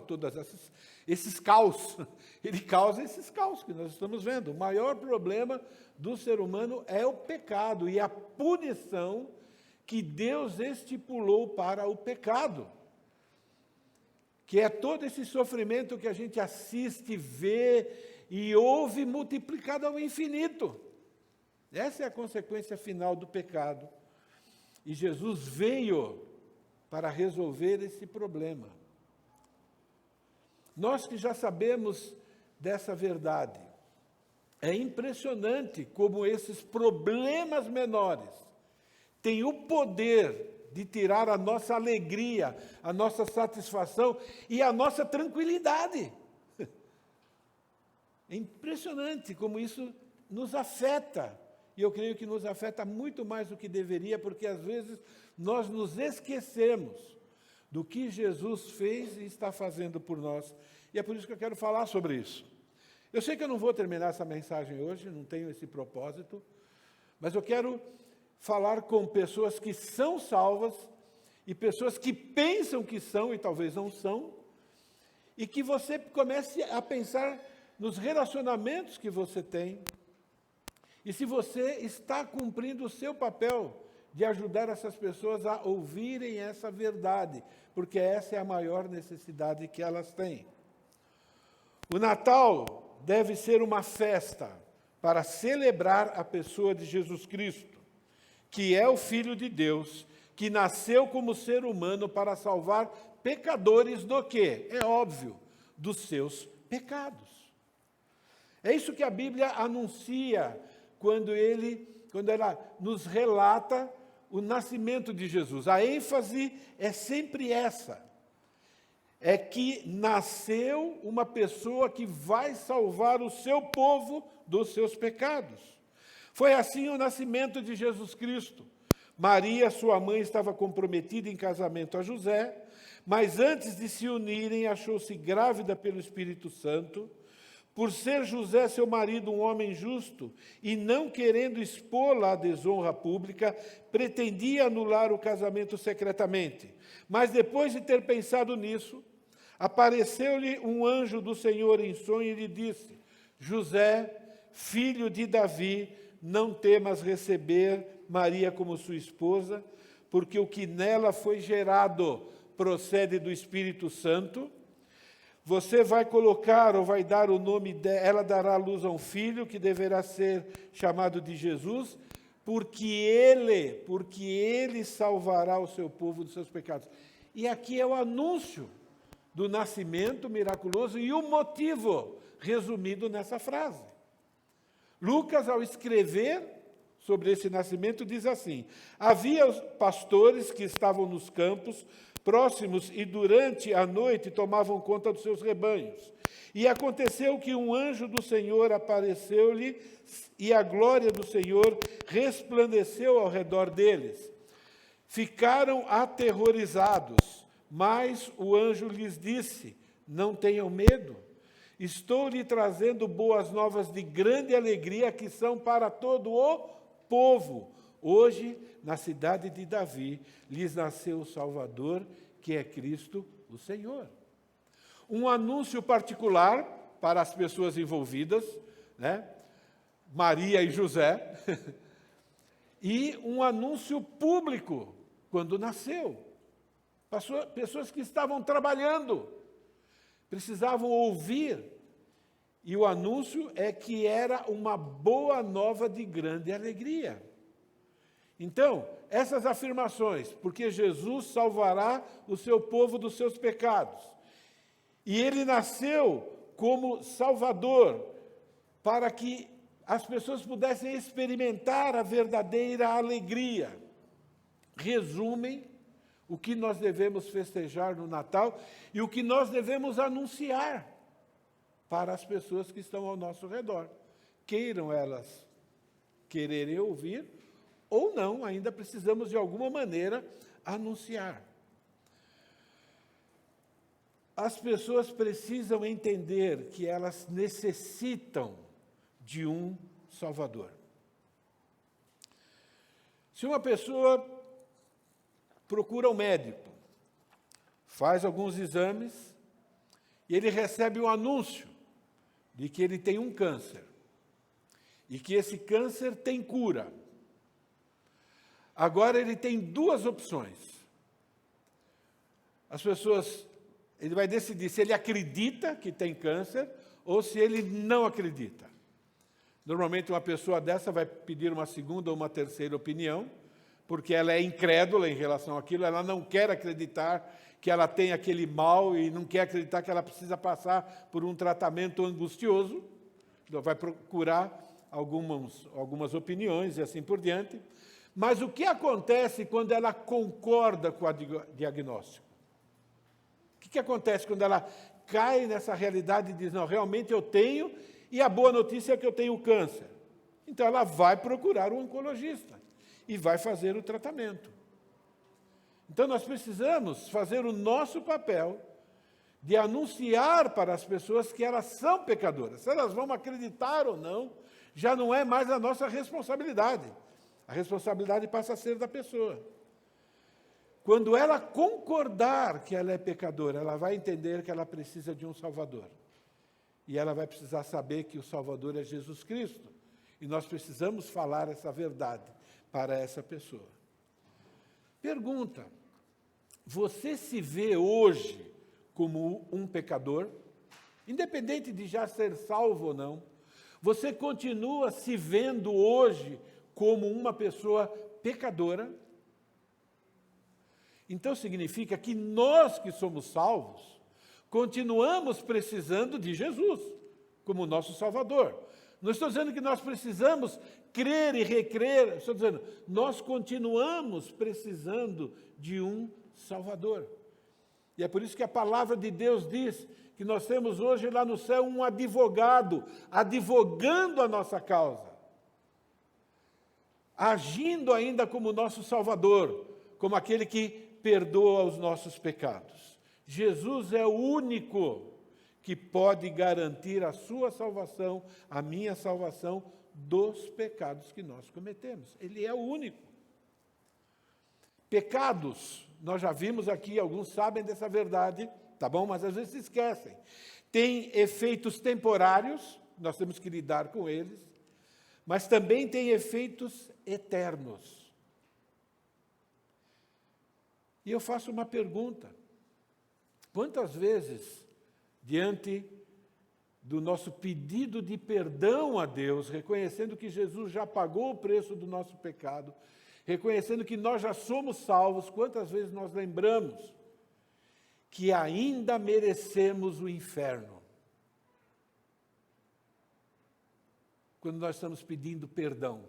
todos esses caos. Ele causa esses caos que nós estamos vendo. O maior problema do ser humano é o pecado e a punição que Deus estipulou para o pecado, que é todo esse sofrimento que a gente assiste, vê e ouve multiplicado ao infinito. Essa é a consequência final do pecado. E Jesus veio para resolver esse problema. Nós que já sabemos dessa verdade, é impressionante como esses problemas menores têm o poder de tirar a nossa alegria, a nossa satisfação e a nossa tranquilidade. É impressionante como isso nos afeta. E eu creio que nos afeta muito mais do que deveria, porque às vezes nós nos esquecemos do que Jesus fez e está fazendo por nós. E é por isso que eu quero falar sobre isso. Eu sei que eu não vou terminar essa mensagem hoje, não tenho esse propósito, mas eu quero falar com pessoas que são salvas e pessoas que pensam que são e talvez não são, e que você comece a pensar nos relacionamentos que você tem, e se você está cumprindo o seu papel de ajudar essas pessoas a ouvirem essa verdade, porque essa é a maior necessidade que elas têm. O Natal deve ser uma festa para celebrar a pessoa de Jesus Cristo, que é o Filho de Deus, que nasceu como ser humano para salvar pecadores do quê? É óbvio, dos seus pecados. É isso que a Bíblia anuncia quando ela nos relata o nascimento de Jesus. A ênfase é sempre essa. É que nasceu uma pessoa que vai salvar o seu povo dos seus pecados. Foi assim o nascimento de Jesus Cristo. Maria, sua mãe, estava comprometida em casamento a José, mas antes de se unirem, achou-se grávida pelo Espírito Santo. Por ser José, seu marido, um homem justo, e não querendo expô-la à desonra pública, pretendia anular o casamento secretamente. Mas depois de ter pensado nisso, apareceu-lhe um anjo do Senhor em sonho e lhe disse: José, filho de Davi, não temas receber Maria como sua esposa, porque o que nela foi gerado procede do Espírito Santo. Você vai colocar ou vai dar o nome dela, ela dará à luz a um filho que deverá ser chamado de Jesus, porque ele salvará o seu povo dos seus pecados. E aqui é o anúncio do nascimento miraculoso e o motivo resumido nessa frase. Lucas, ao escrever sobre esse nascimento, diz assim: havia os pastores que estavam nos campos próximos e durante a noite tomavam conta dos seus rebanhos. E aconteceu que um anjo do Senhor apareceu-lhe e a glória do Senhor resplandeceu ao redor deles. Ficaram aterrorizados, mas o anjo lhes disse: não tenham medo. Estou lhe trazendo boas novas de grande alegria que são para todo o povo. Hoje, na cidade de Davi, lhes nasceu o Salvador, que é Cristo, o Senhor. Um anúncio particular para as pessoas envolvidas, né? Maria e José, e um anúncio público quando nasceu. Pessoas que estavam trabalhando, precisavam ouvir, e o anúncio é que era uma boa nova de grande alegria. Então, essas afirmações, porque Jesus salvará o seu povo dos seus pecados, e ele nasceu como Salvador, para que as pessoas pudessem experimentar a verdadeira alegria, resumem o que nós devemos festejar no Natal e o que nós devemos anunciar para as pessoas que estão ao nosso redor. Queiram elas quererem ouvir, ou não, ainda precisamos de alguma maneira anunciar. As pessoas precisam entender que elas necessitam de um Salvador. Se uma pessoa procura um médico, faz alguns exames e ele recebe um anúncio de que ele tem um câncer e que esse câncer tem cura. Agora ele tem duas opções. Ele vai decidir se ele acredita que tem câncer ou se ele não acredita. Normalmente uma pessoa dessa vai pedir uma segunda ou uma terceira opinião, porque ela é incrédula em relação àquilo, ela não quer acreditar que ela tem aquele mal e não quer acreditar que ela precisa passar por um tratamento angustioso. Então vai procurar algumas opiniões e assim por diante. Mas o que acontece quando ela concorda com o diagnóstico? O que acontece quando ela cai nessa realidade e diz, não, realmente eu tenho, e a boa notícia é que eu tenho câncer? Então ela vai procurar um oncologista e vai fazer o tratamento. Então nós precisamos fazer o nosso papel de anunciar para as pessoas que elas são pecadoras. Se elas vão acreditar ou não, já não é mais a nossa responsabilidade. A responsabilidade passa a ser da pessoa. Quando ela concordar que ela é pecadora, ela vai entender que ela precisa de um Salvador. E ela vai precisar saber que o Salvador é Jesus Cristo. E nós precisamos falar essa verdade para essa pessoa. Pergunta: você se vê hoje como um pecador? Independente de já ser salvo ou não, você continua se vendo hoje como uma pessoa pecadora? Então significa que nós que somos salvos, continuamos precisando de Jesus como nosso Salvador. Não estou dizendo que nós precisamos crer e recrer, estou dizendo, nós continuamos precisando de um Salvador. E é por isso que a palavra de Deus diz que nós temos hoje lá no céu um advogado, advogando a nossa causa, agindo ainda como nosso Salvador, como aquele que perdoa os nossos pecados. Jesus é o único que pode garantir a sua salvação, a minha salvação dos pecados que nós cometemos. Ele é o único. Pecados, nós já vimos aqui, alguns sabem dessa verdade, tá bom? Mas às vezes se esquecem. Tem efeitos temporários, nós temos que lidar com eles, mas também tem efeitos eternos. E eu faço uma pergunta: quantas vezes, diante do nosso pedido de perdão a Deus, reconhecendo que Jesus já pagou o preço do nosso pecado, reconhecendo que nós já somos salvos, quantas vezes nós lembramos que ainda merecemos o inferno? Quando nós estamos pedindo perdão.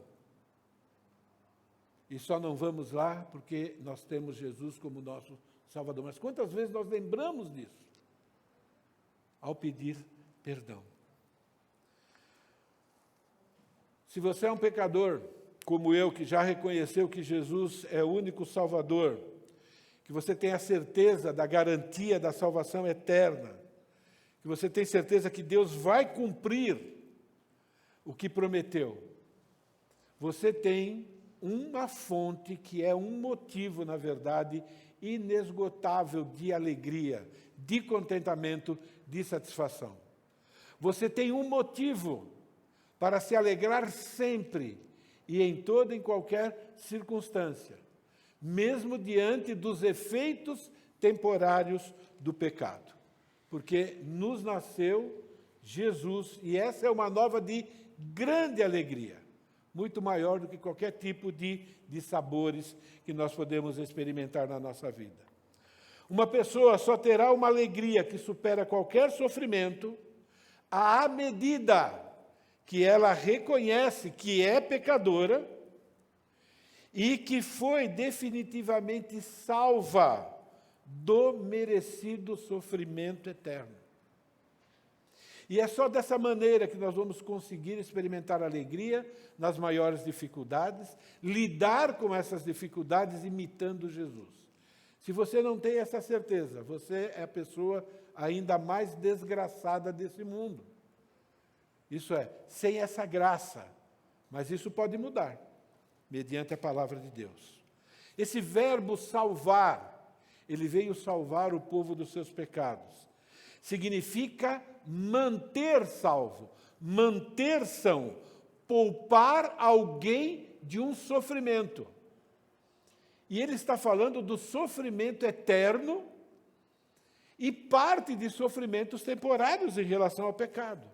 E só não vamos lá porque nós temos Jesus como nosso Salvador. Mas quantas vezes nós lembramos disso ao pedir perdão? Se você é um pecador, como eu, que já reconheceu que Jesus é o único Salvador, que você tem a certeza da garantia da salvação eterna, que você tem certeza que Deus vai cumprir o que prometeu, você tem uma fonte que é um motivo, na verdade, inesgotável de alegria, de contentamento, de satisfação. Você tem um motivo para se alegrar sempre e em toda e qualquer circunstância, mesmo diante dos efeitos temporários do pecado. Porque nos nasceu Jesus, e essa é uma nova de grande alegria, muito maior do que qualquer tipo de sabores que nós podemos experimentar na nossa vida. Uma pessoa só terá uma alegria que supera qualquer sofrimento à medida que ela reconhece que é pecadora e que foi definitivamente salva do merecido sofrimento eterno. E é só dessa maneira que nós vamos conseguir experimentar alegria nas maiores dificuldades, lidar com essas dificuldades imitando Jesus. Se você não tem essa certeza, você é a pessoa ainda mais desgraçada desse mundo. Isso é, sem essa graça. Mas isso pode mudar, mediante a palavra de Deus. Esse verbo salvar, ele veio salvar o povo dos seus pecados. significa manter salvo, manter são, poupar alguém de um sofrimento. E ele está falando do sofrimento eterno e parte de sofrimentos temporários em relação ao pecado.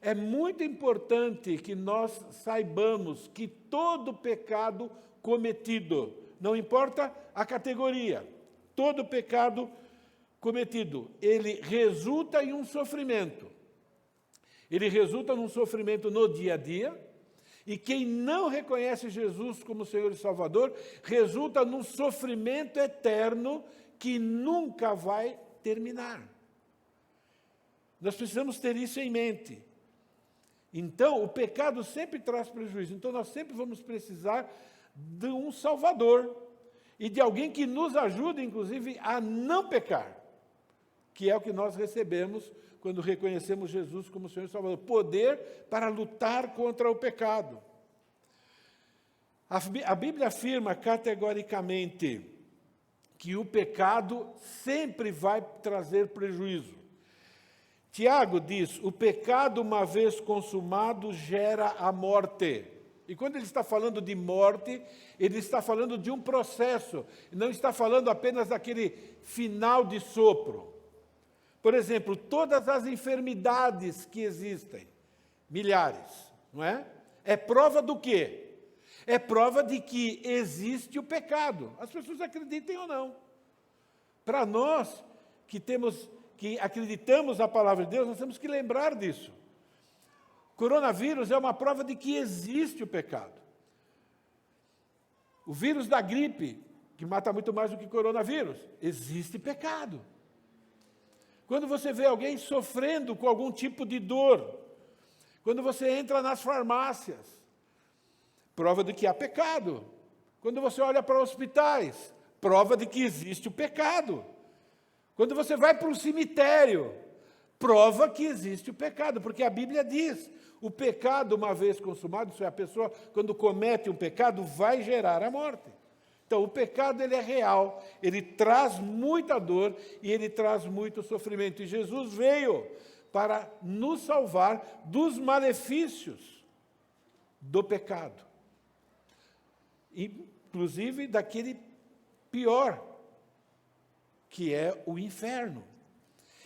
É muito importante que nós saibamos que todo pecado cometido, não importa a categoria, todo pecado cometido, ele resulta em um sofrimento. Ele resulta num sofrimento no dia a dia, e quem não reconhece Jesus como Senhor e Salvador, resulta num sofrimento eterno que nunca vai terminar. Nós precisamos ter isso em mente. Então, o pecado sempre traz prejuízo. Então, nós sempre vamos precisar de um Salvador e de alguém que nos ajude, inclusive, a não pecar, que é o que nós recebemos quando reconhecemos Jesus como Senhor e Salvador. Poder para lutar contra o pecado. A Bíblia afirma categoricamente que o pecado sempre vai trazer prejuízo. Tiago diz, o pecado uma vez consumado gera a morte. E quando ele está falando de morte, ele está falando de um processo, não está falando apenas daquele final de sopro. Por exemplo, todas as enfermidades que existem, milhares, não é? É prova do quê? É prova de que existe o pecado. As pessoas acreditem ou não. Para nós que acreditamos na palavra de Deus, nós temos que lembrar disso. Coronavírus é uma prova de que existe o pecado. O vírus da gripe, que mata muito mais do que coronavírus, existe pecado. Quando você vê alguém sofrendo com algum tipo de dor, quando você entra nas farmácias, prova de que há pecado. Quando você olha para hospitais, prova de que existe o pecado. Quando você vai para o cemitério, prova que existe o pecado, porque a Bíblia diz, o pecado uma vez consumado, isso é, a pessoa quando comete um pecado, vai gerar a morte. Então, o pecado ele é real, ele traz muita dor e ele traz muito sofrimento. E Jesus veio para nos salvar dos malefícios do pecado. Inclusive daquele pior, que é o inferno.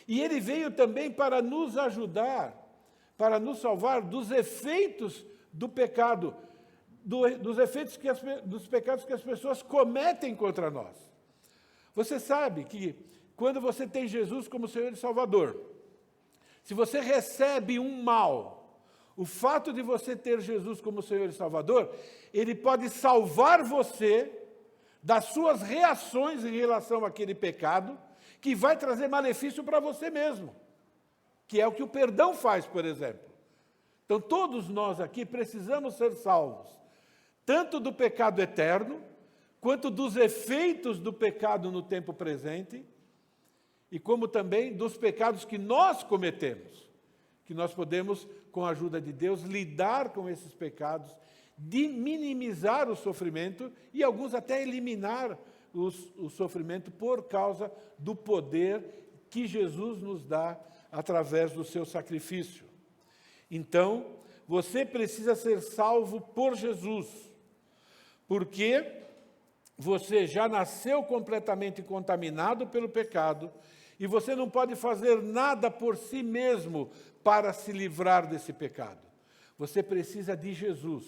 E ele veio também para nos ajudar, para nos salvar dos efeitos do pecado, dos efeitos dos pecados que as pessoas cometem contra nós. Você sabe que quando você tem Jesus como Senhor e Salvador, se você recebe um mal, o fato de você ter Jesus como Senhor e Salvador, ele pode salvar você das suas reações em relação àquele pecado, que vai trazer malefício para você mesmo, que é o que o perdão faz, por exemplo. Então, todos nós aqui precisamos ser salvos, tanto do pecado eterno, quanto dos efeitos do pecado no tempo presente, e como também dos pecados que nós cometemos, que nós podemos, com a ajuda de Deus, lidar com esses pecados, de minimizar o sofrimento e alguns até eliminar o sofrimento por causa do poder que Jesus nos dá através do seu sacrifício. Então, você precisa ser salvo por Jesus, porque você já nasceu completamente contaminado pelo pecado e você não pode fazer nada por si mesmo para se livrar desse pecado. Você precisa de Jesus,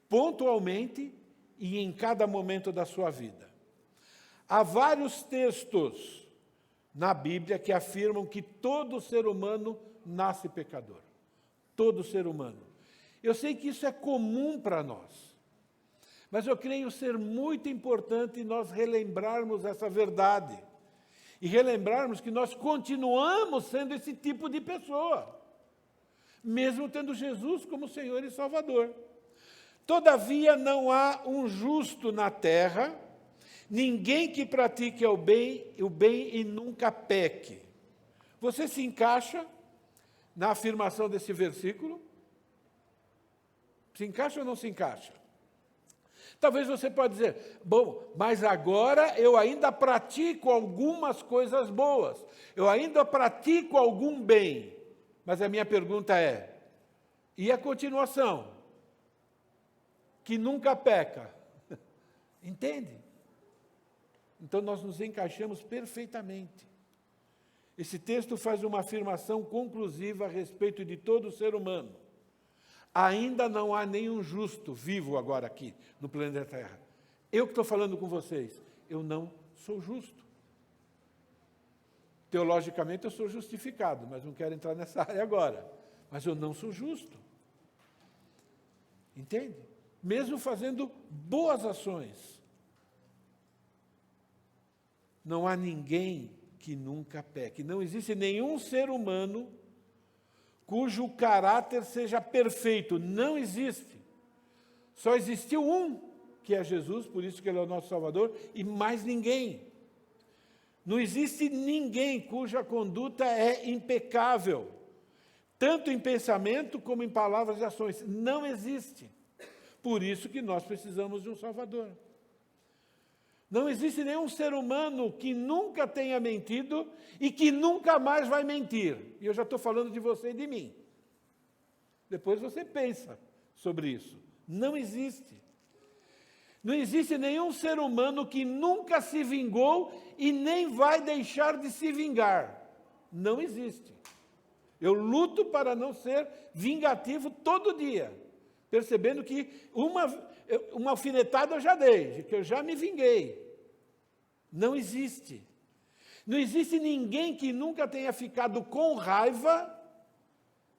pontualmente e em cada momento da sua vida. Há vários textos na Bíblia que afirmam que todo ser humano nasce pecador. Todo ser humano. Eu sei que isso é comum para nós, mas eu creio ser muito importante nós relembrarmos essa verdade e relembrarmos que nós continuamos sendo esse tipo de pessoa, mesmo tendo Jesus como Senhor e Salvador. Todavia não há um justo na terra, ninguém que pratique o bem e nunca peque. Você se encaixa na afirmação desse versículo? Se encaixa ou não se encaixa? Talvez você pode dizer, bom, mas agora eu ainda pratico algumas coisas boas, eu ainda pratico algum bem. Mas a minha pergunta é, e a continuação? Que nunca peca. Entende? Então nós nos encaixamos perfeitamente. Esse texto faz uma afirmação conclusiva a respeito de todo ser humano. Ainda não há nenhum justo vivo agora aqui no planeta Terra. Eu que estou falando com vocês, eu não sou justo. Teologicamente eu sou justificado, mas não quero entrar nessa área agora. Mas eu não sou justo. Entende? Mesmo fazendo boas ações. Não há ninguém que nunca peque. Não existe nenhum ser humano cujo caráter seja perfeito. Não existe. Só existiu um, que é Jesus, por isso que Ele é o nosso Salvador, e mais ninguém. Não existe ninguém cuja conduta é impecável, tanto em pensamento como em palavras e ações. Não existe. Por isso que nós precisamos de um Salvador. Não existe nenhum ser humano que nunca tenha mentido e que nunca mais vai mentir. E eu já estou falando de você e de mim. Depois você pensa sobre isso. Não existe. Não existe nenhum ser humano que nunca se vingou e nem vai deixar de se vingar. Não existe. Eu luto para não ser vingativo todo dia, percebendo que uma alfinetada eu já dei, que eu já me vinguei. Não existe. Não existe ninguém que nunca tenha ficado com raiva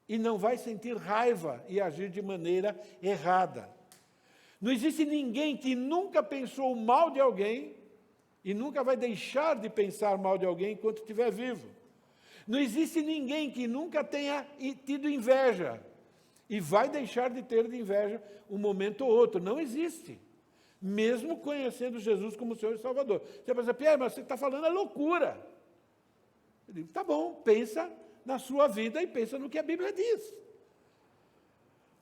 e não vai sentir raiva e agir de maneira errada. Não existe ninguém que nunca pensou mal de alguém e nunca vai deixar de pensar mal de alguém enquanto estiver vivo. Não existe ninguém que nunca tenha tido inveja e vai deixar de ter de inveja um momento ou outro. Não existe. Mesmo conhecendo Jesus como Senhor e Salvador. Você pensa, Pierre, mas você está falando a loucura. Eu digo, tá bom, pensa na sua vida e pensa no que a Bíblia diz.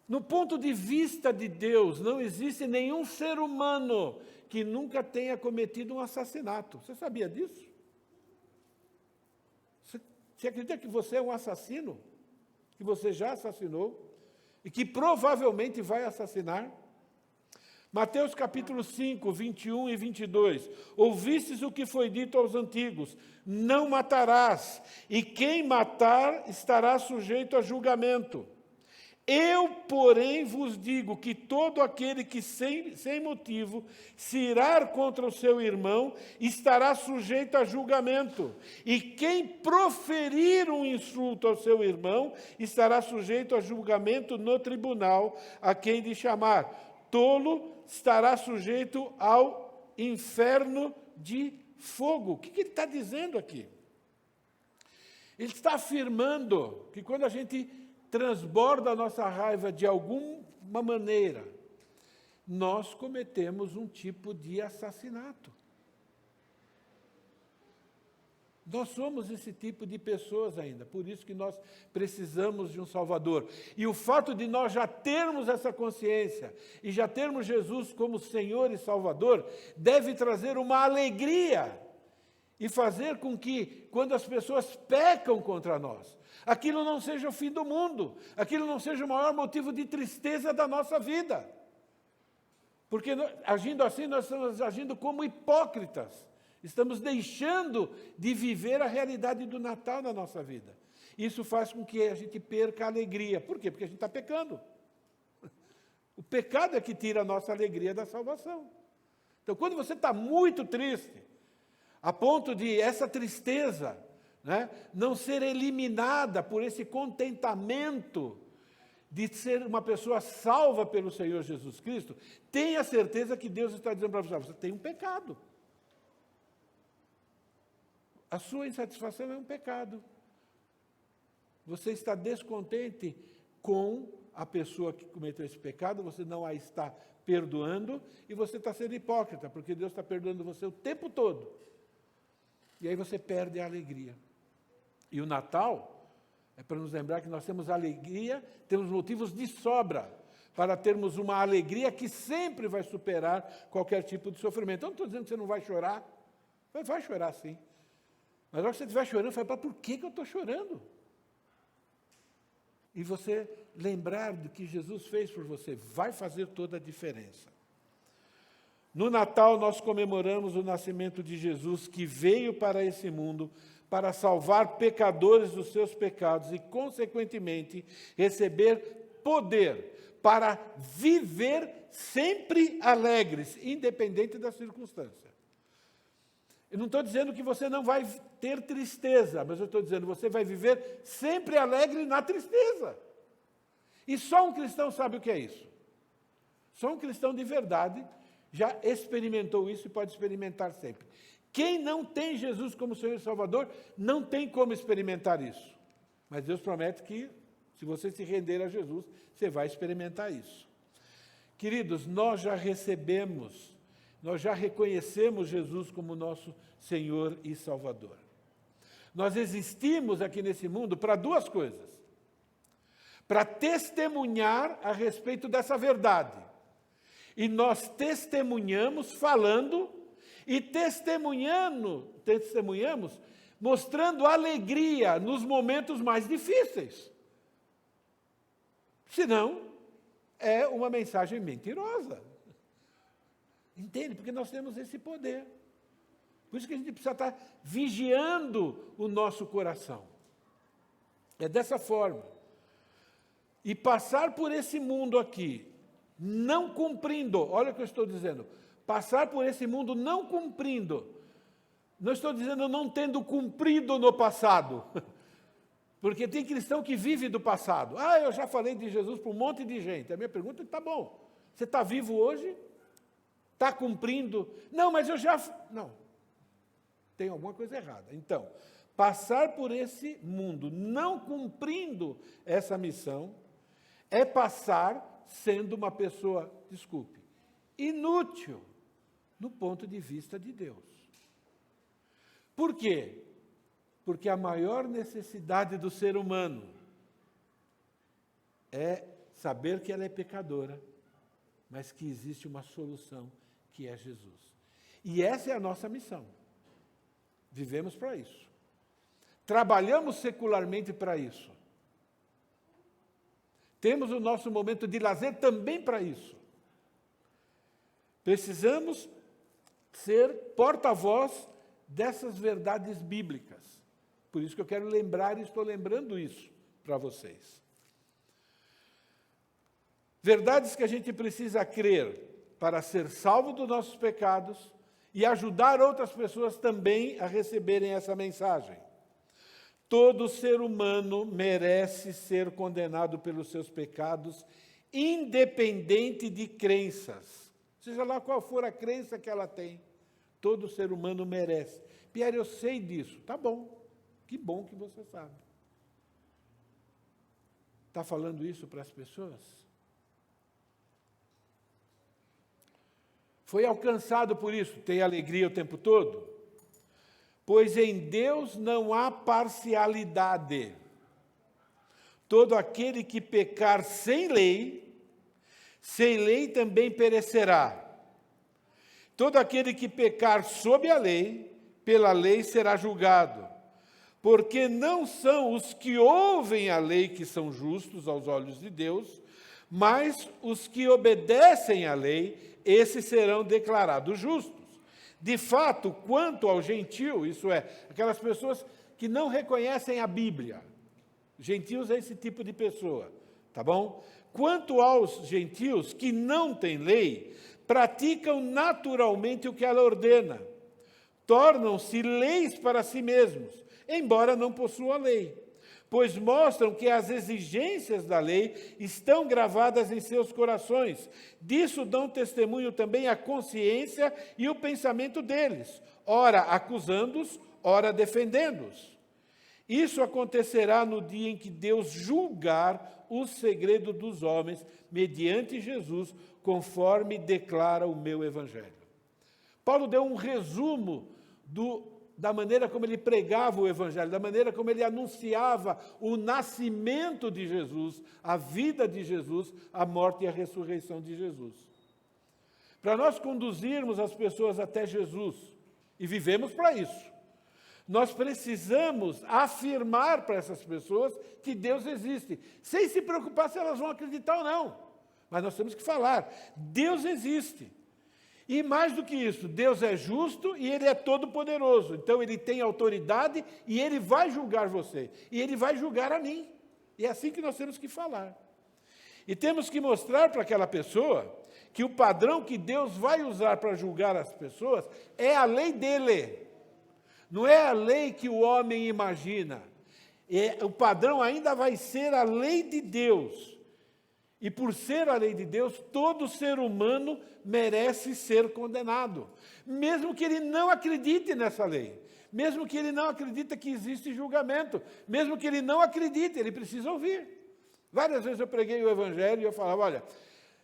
No ponto de vista de Deus, não existe nenhum ser humano que nunca tenha cometido um assassinato. Você sabia disso? Você acredita que você é um assassino? Que você já assassinou? E que provavelmente vai assassinar? Mateus capítulo 5, 21 e 22. Ouvistes o que foi dito aos antigos, não matarás, e quem matar estará sujeito a julgamento. Eu, porém, vos digo que todo aquele que sem motivo se irar contra o seu irmão estará sujeito a julgamento. E quem proferir um insulto ao seu irmão estará sujeito a julgamento no tribunal a quem lhe chamar. Tolo estará sujeito ao inferno de fogo. O que ele está dizendo aqui? Ele está afirmando que quando a gente transborda a nossa raiva de alguma maneira, nós cometemos um tipo de assassinato. Nós somos esse tipo de pessoas ainda, por isso que nós precisamos de um Salvador. E o fato de nós já termos essa consciência e já termos Jesus como Senhor e Salvador, deve trazer uma alegria e fazer com que, quando as pessoas pecam contra nós, aquilo não seja o fim do mundo, aquilo não seja o maior motivo de tristeza da nossa vida. Porque agindo assim, nós estamos agindo como hipócritas. Estamos deixando de viver a realidade do Natal na nossa vida. Isso faz com que a gente perca a alegria. Por quê? Porque a gente está pecando. O pecado é que tira a nossa alegria da salvação. Então, quando você está muito triste, a ponto de essa tristeza, né, não ser eliminada por esse contentamento de ser uma pessoa salva pelo Senhor Jesus Cristo, tenha certeza que Deus está dizendo para você tem um pecado. A sua insatisfação é um pecado. Você está descontente com a pessoa que cometeu esse pecado, você não a está perdoando e você está sendo hipócrita, porque Deus está perdoando você o tempo todo. E aí você perde a alegria. E o Natal é para nos lembrar que nós temos alegria, temos motivos de sobra para termos uma alegria que sempre vai superar qualquer tipo de sofrimento. Eu não estou dizendo que você não vai chorar. Vai chorar, sim. Mas na hora que você estiver chorando, fala, por que eu estou chorando? E você lembrar do que Jesus fez por você, vai fazer toda a diferença. No Natal, nós comemoramos o nascimento de Jesus, que veio para esse mundo para salvar pecadores dos seus pecados e, consequentemente, receber poder para viver sempre alegres, independente da circunstância. Eu não estou dizendo que você não vai ter tristeza, mas eu estou dizendo que você vai viver sempre alegre na tristeza. E só um cristão sabe o que é isso. Só um cristão de verdade já experimentou isso e pode experimentar sempre. Quem não tem Jesus como Senhor e Salvador, não tem como experimentar isso. Mas Deus promete que, se você se render a Jesus, você vai experimentar isso. Queridos, nós já recebemos, nós já reconhecemos Jesus como nosso Senhor e Salvador. Nós existimos aqui nesse mundo para duas coisas. Para testemunhar a respeito dessa verdade. E nós testemunhamos falando e testemunhamos mostrando alegria nos momentos mais difíceis. Senão, é uma mensagem mentirosa. Entende? Porque nós temos esse poder. Por isso que a gente precisa estar vigiando o nosso coração. É dessa forma. E passar por esse mundo aqui, não cumprindo, olha o que eu estou dizendo, passar por esse mundo não cumprindo, não estou dizendo não tendo cumprido no passado, porque tem cristão que vive do passado. Eu já falei de Jesus para um monte de gente. A minha pergunta é, tá bom, você está vivo hoje? Está cumprindo? Não, mas eu já... Não, tem alguma coisa errada. Então, passar por esse mundo não cumprindo essa missão é passar sendo uma pessoa, desculpe, inútil no ponto de vista de Deus. Por quê? Porque a maior necessidade do ser humano é saber que ela é pecadora, mas que existe uma solução, que é Jesus. E essa é a nossa missão. Vivemos para isso. Trabalhamos secularmente para isso. Temos o nosso momento de lazer também para isso. Precisamos ser porta-voz dessas verdades bíblicas. Por isso que eu quero lembrar e estou lembrando isso para vocês. Verdades que a gente precisa crer para ser salvo dos nossos pecados e ajudar outras pessoas também a receberem essa mensagem. Todo ser humano merece ser condenado pelos seus pecados, independente de crenças. Seja lá qual for a crença que ela tem, todo ser humano merece. Pierre, eu sei disso. Tá bom, que bom que você sabe. Está falando isso para as pessoas? Foi alcançado por isso, tem alegria o tempo todo? Pois em Deus não há parcialidade. Todo aquele que pecar sem lei também perecerá. Todo aquele que pecar sob a lei, pela lei será julgado. Porque não são os que ouvem a lei que são justos aos olhos de Deus, mas os que obedecem à lei, esses serão declarados justos. De fato, quanto ao gentio, isso é, aquelas pessoas que não reconhecem a Bíblia, gentios é esse tipo de pessoa, tá bom? Quanto aos gentios que não têm lei, praticam naturalmente o que ela ordena, tornam-se leis para si mesmos, embora não possuam a lei, pois mostram que as exigências da lei estão gravadas em seus corações. Disso dão testemunho também a consciência e o pensamento deles, ora acusando-os, ora defendendo-os. Isso acontecerá no dia em que Deus julgar o segredo dos homens, mediante Jesus, conforme declara o meu Evangelho. Paulo deu um resumo do da maneira como ele pregava o Evangelho, da maneira como ele anunciava o nascimento de Jesus, a vida de Jesus, a morte e a ressurreição de Jesus. Para nós conduzirmos as pessoas até Jesus, e vivemos para isso, nós precisamos afirmar para essas pessoas que Deus existe, sem se preocupar se elas vão acreditar ou não. Mas nós temos que falar, Deus existe. E mais do que isso, Deus é justo e Ele é todo-poderoso. Então, Ele tem autoridade e Ele vai julgar você. E Ele vai julgar a mim. E é assim que nós temos que falar. E temos que mostrar para aquela pessoa que o padrão que Deus vai usar para julgar as pessoas é a lei dEle. Não é a lei que o homem imagina. O padrão ainda vai ser a lei de Deus. E por ser a lei de Deus, todo ser humano merece ser condenado. Mesmo que ele não acredite nessa lei. Mesmo que ele não acredite que existe julgamento. Mesmo que ele não acredite, ele precisa ouvir. Várias vezes eu preguei o Evangelho e eu falava, olha,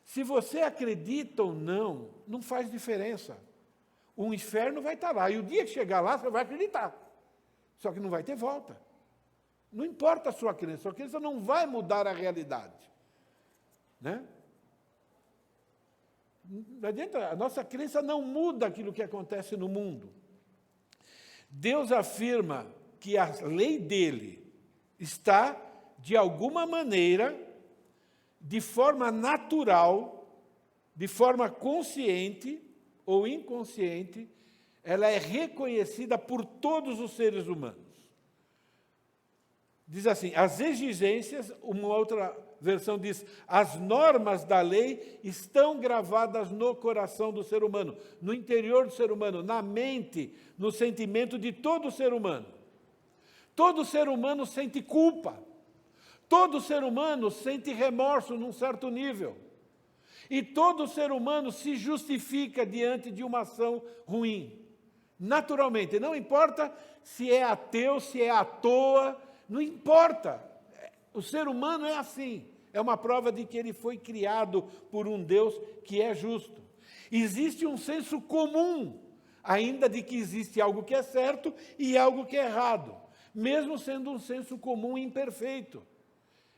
se você acredita ou não, não faz diferença. O inferno vai estar lá. E o dia que chegar lá, você vai acreditar. Só que não vai ter volta. Não importa a sua crença não vai mudar a realidade. Né? Não adianta, a nossa crença não muda aquilo que acontece no mundo. Deus afirma que a lei dele está, de alguma maneira, de forma natural, de forma consciente ou inconsciente, ela é reconhecida por todos os seres humanos. Diz assim, as exigências, uma outra versão diz, as normas da lei estão gravadas no coração do ser humano, no interior do ser humano, na mente, no sentimento de todo ser humano. Todo ser humano sente culpa. Todo ser humano sente remorso num certo nível. E todo ser humano se justifica diante de uma ação ruim. Naturalmente, não importa se é ateu, se é à toa, não importa. O ser humano é assim. É uma prova de que ele foi criado por um Deus que é justo. Existe um senso comum, ainda de que existe algo que é certo e algo que é errado, mesmo sendo um senso comum imperfeito.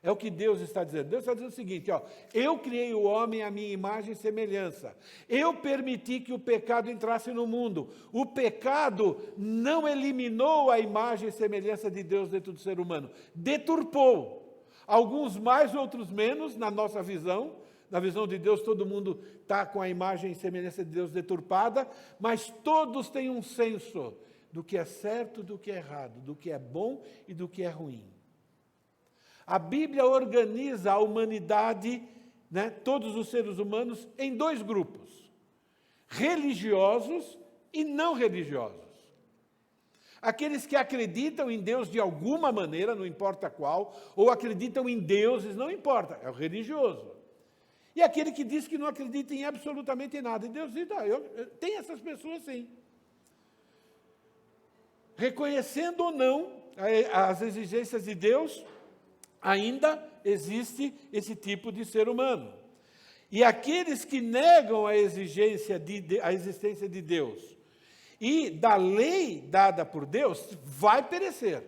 É o que Deus está dizendo. Deus está dizendo o seguinte, ó, eu criei o homem à minha imagem e semelhança. Eu permiti que o pecado entrasse no mundo. O pecado não eliminou a imagem e semelhança de Deus dentro do ser humano. Deturpou. Alguns mais, outros menos, na nossa visão. Na visão de Deus, todo mundo está com a imagem e semelhança de Deus deturpada, mas todos têm um senso do que é certo, do que é errado, do que é bom e do que é ruim. A Bíblia organiza a humanidade, né, todos os seres humanos, em dois grupos, religiosos e não religiosos. Aqueles que acreditam em Deus de alguma maneira, não importa qual, ou acreditam em deuses, não importa, é o religioso. E aquele que diz que não acredita em absolutamente nada. E Deus diz, tem essas pessoas sim. Reconhecendo ou não as exigências de Deus, ainda existe esse tipo de ser humano. E aqueles que negam a existência de Deus e da lei dada por Deus, vai perecer,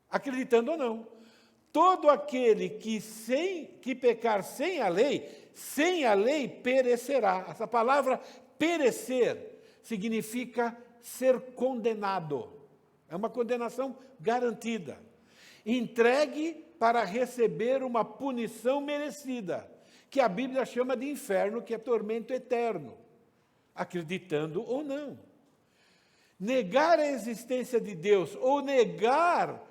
acreditando ou não. Todo aquele que pecar sem a lei perecerá. Essa palavra perecer significa ser condenado. É uma condenação garantida. Entregue para receber uma punição merecida, que a Bíblia chama de inferno, que é tormento eterno, acreditando ou não. Negar a existência de Deus, ou negar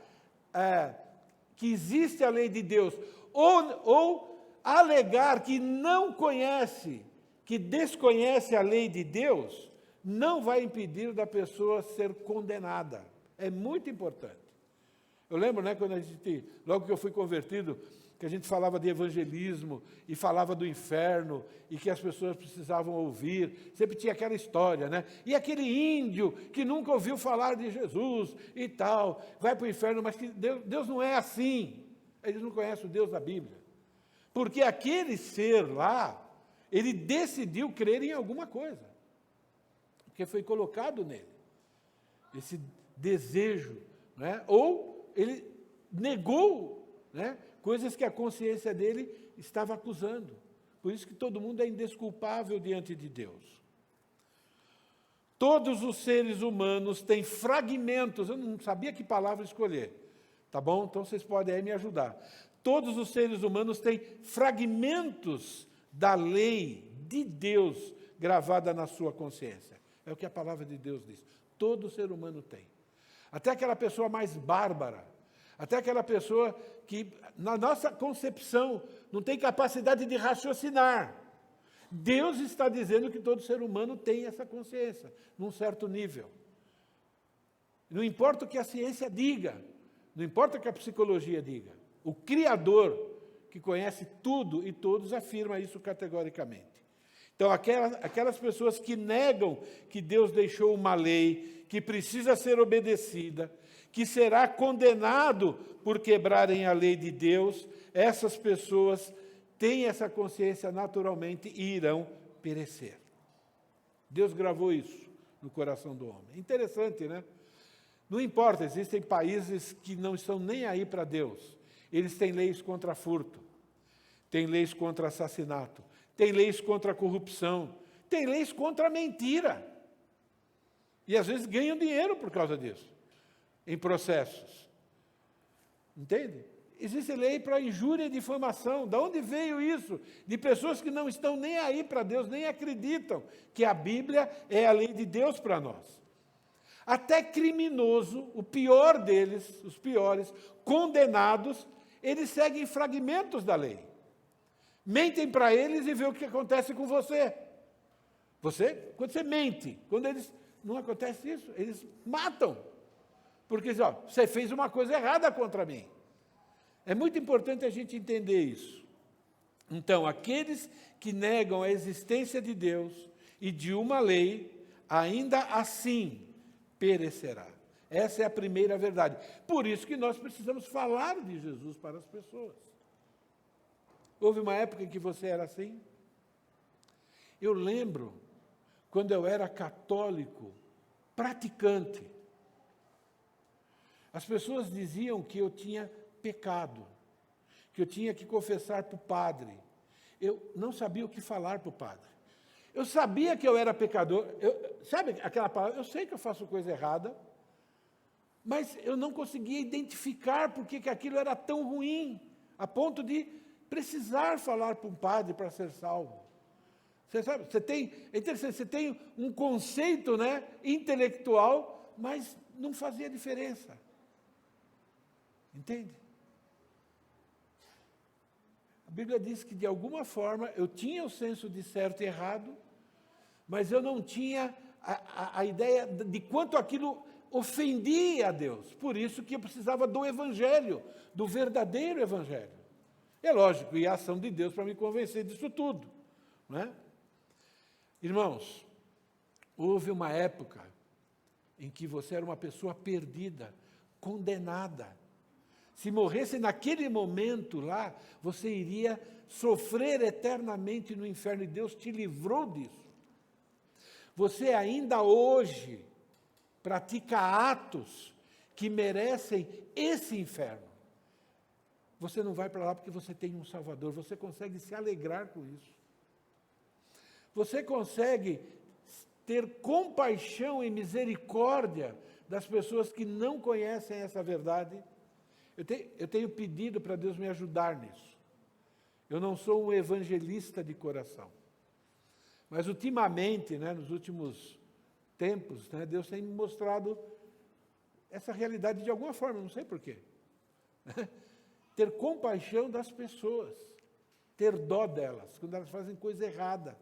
que existe a lei de Deus, ou alegar que não conhece, que desconhece a lei de Deus, não vai impedir da pessoa ser condenada. É muito importante. Eu lembro, né, quando logo que eu fui convertido, que a gente falava de evangelismo e falava do inferno e que as pessoas precisavam ouvir, sempre tinha aquela história, né? E aquele índio que nunca ouviu falar de Jesus e tal, vai para o inferno, mas que Deus não é assim. Eles não conhecem o Deus da Bíblia. Porque aquele ser lá, ele decidiu crer em alguma coisa, porque foi colocado nele. esse desejo, né? Ou ele negou, né, coisas que a consciência dele estava acusando. Por isso que todo mundo é indesculpável diante de Deus. Todos os seres humanos têm fragmentos, eu não sabia que palavra escolher, tá bom? Então vocês podem aí me ajudar. Todos os seres humanos têm fragmentos da lei de Deus gravada na sua consciência. É o que a palavra de Deus diz. Todo ser humano tem. Até aquela pessoa mais bárbara, até aquela pessoa que, na nossa concepção, não tem capacidade de raciocinar. Deus está dizendo que todo ser humano tem essa consciência, num certo nível. Não importa o que a ciência diga, não importa o que a psicologia diga, o Criador, que conhece tudo e todos, afirma isso categoricamente. Então, aquelas pessoas que negam que Deus deixou uma lei, que precisa ser obedecida, que será condenado por quebrarem a lei de Deus, essas pessoas têm essa consciência naturalmente e irão perecer. Deus gravou isso no coração do homem. Interessante, né? Não importa, existem países que não estão nem aí para Deus. Eles têm leis contra furto, têm leis contra assassinato, têm leis contra a corrupção, têm leis contra a mentira. E às vezes ganham dinheiro por causa disso, em processos. Entende? Existe lei para injúria e difamação. De onde veio isso? De pessoas que não estão nem aí para Deus, nem acreditam que a Bíblia é a lei de Deus para nós. Até criminoso, o pior deles, os piores, condenados, eles seguem fragmentos da lei. Mentem para eles e vê o que acontece com você. Quando você mente, quando eles não acontece isso, eles matam. Porque dizem, ó, você fez uma coisa errada contra mim. É muito importante a gente entender isso. Então, aqueles que negam a existência de Deus e de uma lei, ainda assim perecerá. Essa é a primeira verdade. Por isso que nós precisamos falar de Jesus para as pessoas. Houve uma época em que você era assim? Eu lembro, quando eu era católico, praticante, as pessoas diziam que eu tinha pecado, que eu tinha que confessar para o padre. Eu não sabia o que falar para o padre. Eu sabia que eu era pecador. Sabe aquela palavra? Eu sei que eu faço coisa errada, mas eu não conseguia identificar por que aquilo era tão ruim, a ponto de precisar falar para um padre para ser salvo. Você sabe, é interessante, você tem um conceito, né, intelectual, mas não fazia diferença. Entende? A Bíblia diz que, de alguma forma, eu tinha o senso de certo e errado, mas eu não tinha a ideia de quanto aquilo ofendia a Deus. Por isso que eu precisava do Evangelho, do verdadeiro Evangelho. É lógico, e a ação de Deus para me convencer disso tudo. Não é? Irmãos, houve uma época em que você era uma pessoa perdida, condenada. Se morresse naquele momento lá, você iria sofrer eternamente no inferno, e Deus te livrou disso. Você ainda hoje pratica atos que merecem esse inferno. Você não vai para lá porque você tem um Salvador, você consegue se alegrar com isso. Você consegue ter compaixão e misericórdia das pessoas que não conhecem essa verdade. Eu tenho pedido para Deus me ajudar nisso. Eu não sou um evangelista de coração. Mas ultimamente, né, nos últimos tempos, né, Deus tem me mostrado essa realidade de alguma forma, não sei porquê. Ter compaixão das pessoas, ter dó delas, quando elas fazem coisa errada.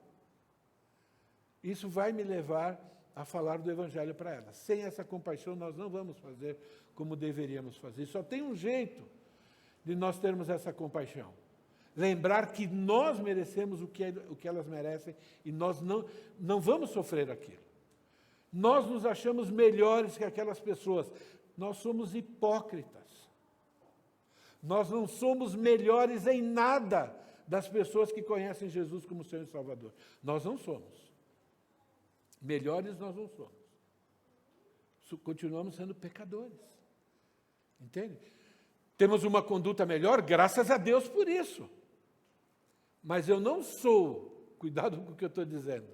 Isso vai me levar a falar do Evangelho para elas. Sem essa compaixão, nós não vamos fazer como deveríamos fazer. Só tem um jeito de nós termos essa compaixão. Lembrar que nós merecemos o que elas merecem e nós não vamos sofrer aquilo. Nós nos achamos melhores que aquelas pessoas. Nós somos hipócritas. Nós não somos melhores em nada das pessoas que conhecem Jesus como Senhor e Salvador. Nós não somos. Melhores nós não somos. continuamos sendo pecadores. Entende? Temos uma conduta melhor, graças a Deus por isso. Mas eu não sou, cuidado com o que eu estou dizendo,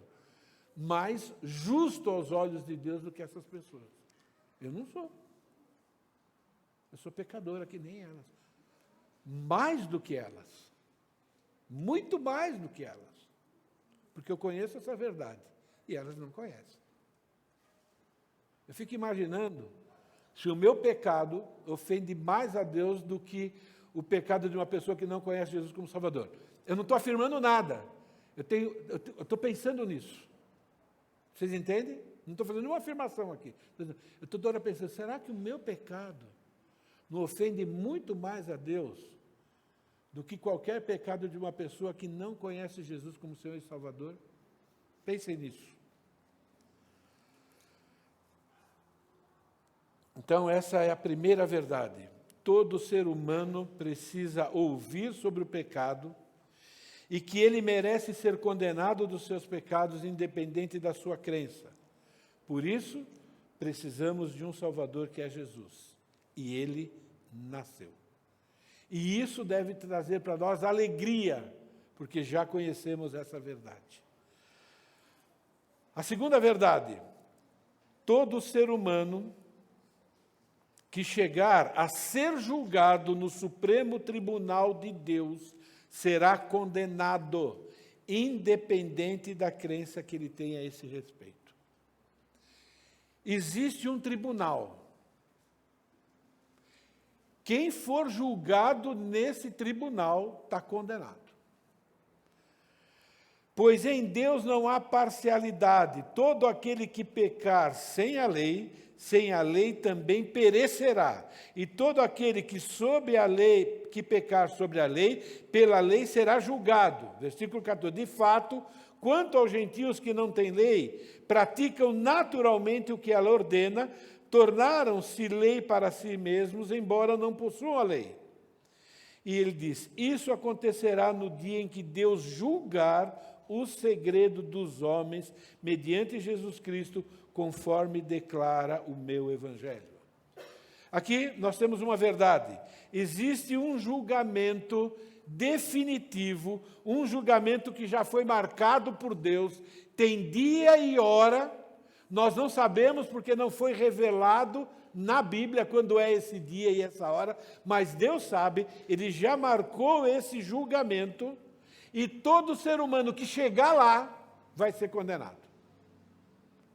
mais justo aos olhos de Deus do que essas pessoas. Eu não sou. Eu sou pecadora que nem elas. Mais do que elas. Muito mais do que elas. Porque eu conheço essa verdade. E elas não conhecem. Eu fico imaginando se o meu pecado ofende mais a Deus do que o pecado de uma pessoa que não conhece Jesus como Salvador. Eu não estou afirmando nada. Eu estou pensando nisso. Vocês entendem? Não estou fazendo nenhuma afirmação aqui. Eu estou toda hora pensando, será que o meu pecado não ofende muito mais a Deus do que qualquer pecado de uma pessoa que não conhece Jesus como Senhor e Salvador? Pensem nisso. Então, essa é a primeira verdade. Todo ser humano precisa ouvir sobre o pecado e que ele merece ser condenado dos seus pecados, independente da sua crença. Por isso, precisamos de um Salvador que é Jesus. E ele nasceu. E isso deve trazer para nós alegria, porque já conhecemos essa verdade. A segunda verdade: todo ser humano que chegar a ser julgado no Supremo Tribunal de Deus será condenado, independente da crença que ele tenha a esse respeito. Existe um tribunal. Quem for julgado nesse tribunal está condenado. Pois em Deus não há parcialidade. Todo aquele que pecar sem a lei também perecerá. E todo aquele que pecar sobre a lei, pela lei será julgado. Versículo 14. De fato, quanto aos gentios que não têm lei, praticam naturalmente o que ela ordena, tornaram-se lei para si mesmos, embora não possuam a lei. E ele diz, isso acontecerá no dia em que Deus julgar o segredo dos homens, mediante Jesus Cristo, conforme declara o meu Evangelho. Aqui nós temos uma verdade. Existe um julgamento definitivo, um julgamento que já foi marcado por Deus, tem dia e hora, nós não sabemos porque não foi revelado na Bíblia quando é esse dia e essa hora, mas Deus sabe, Ele já marcou esse julgamento, e todo ser humano que chegar lá vai ser condenado.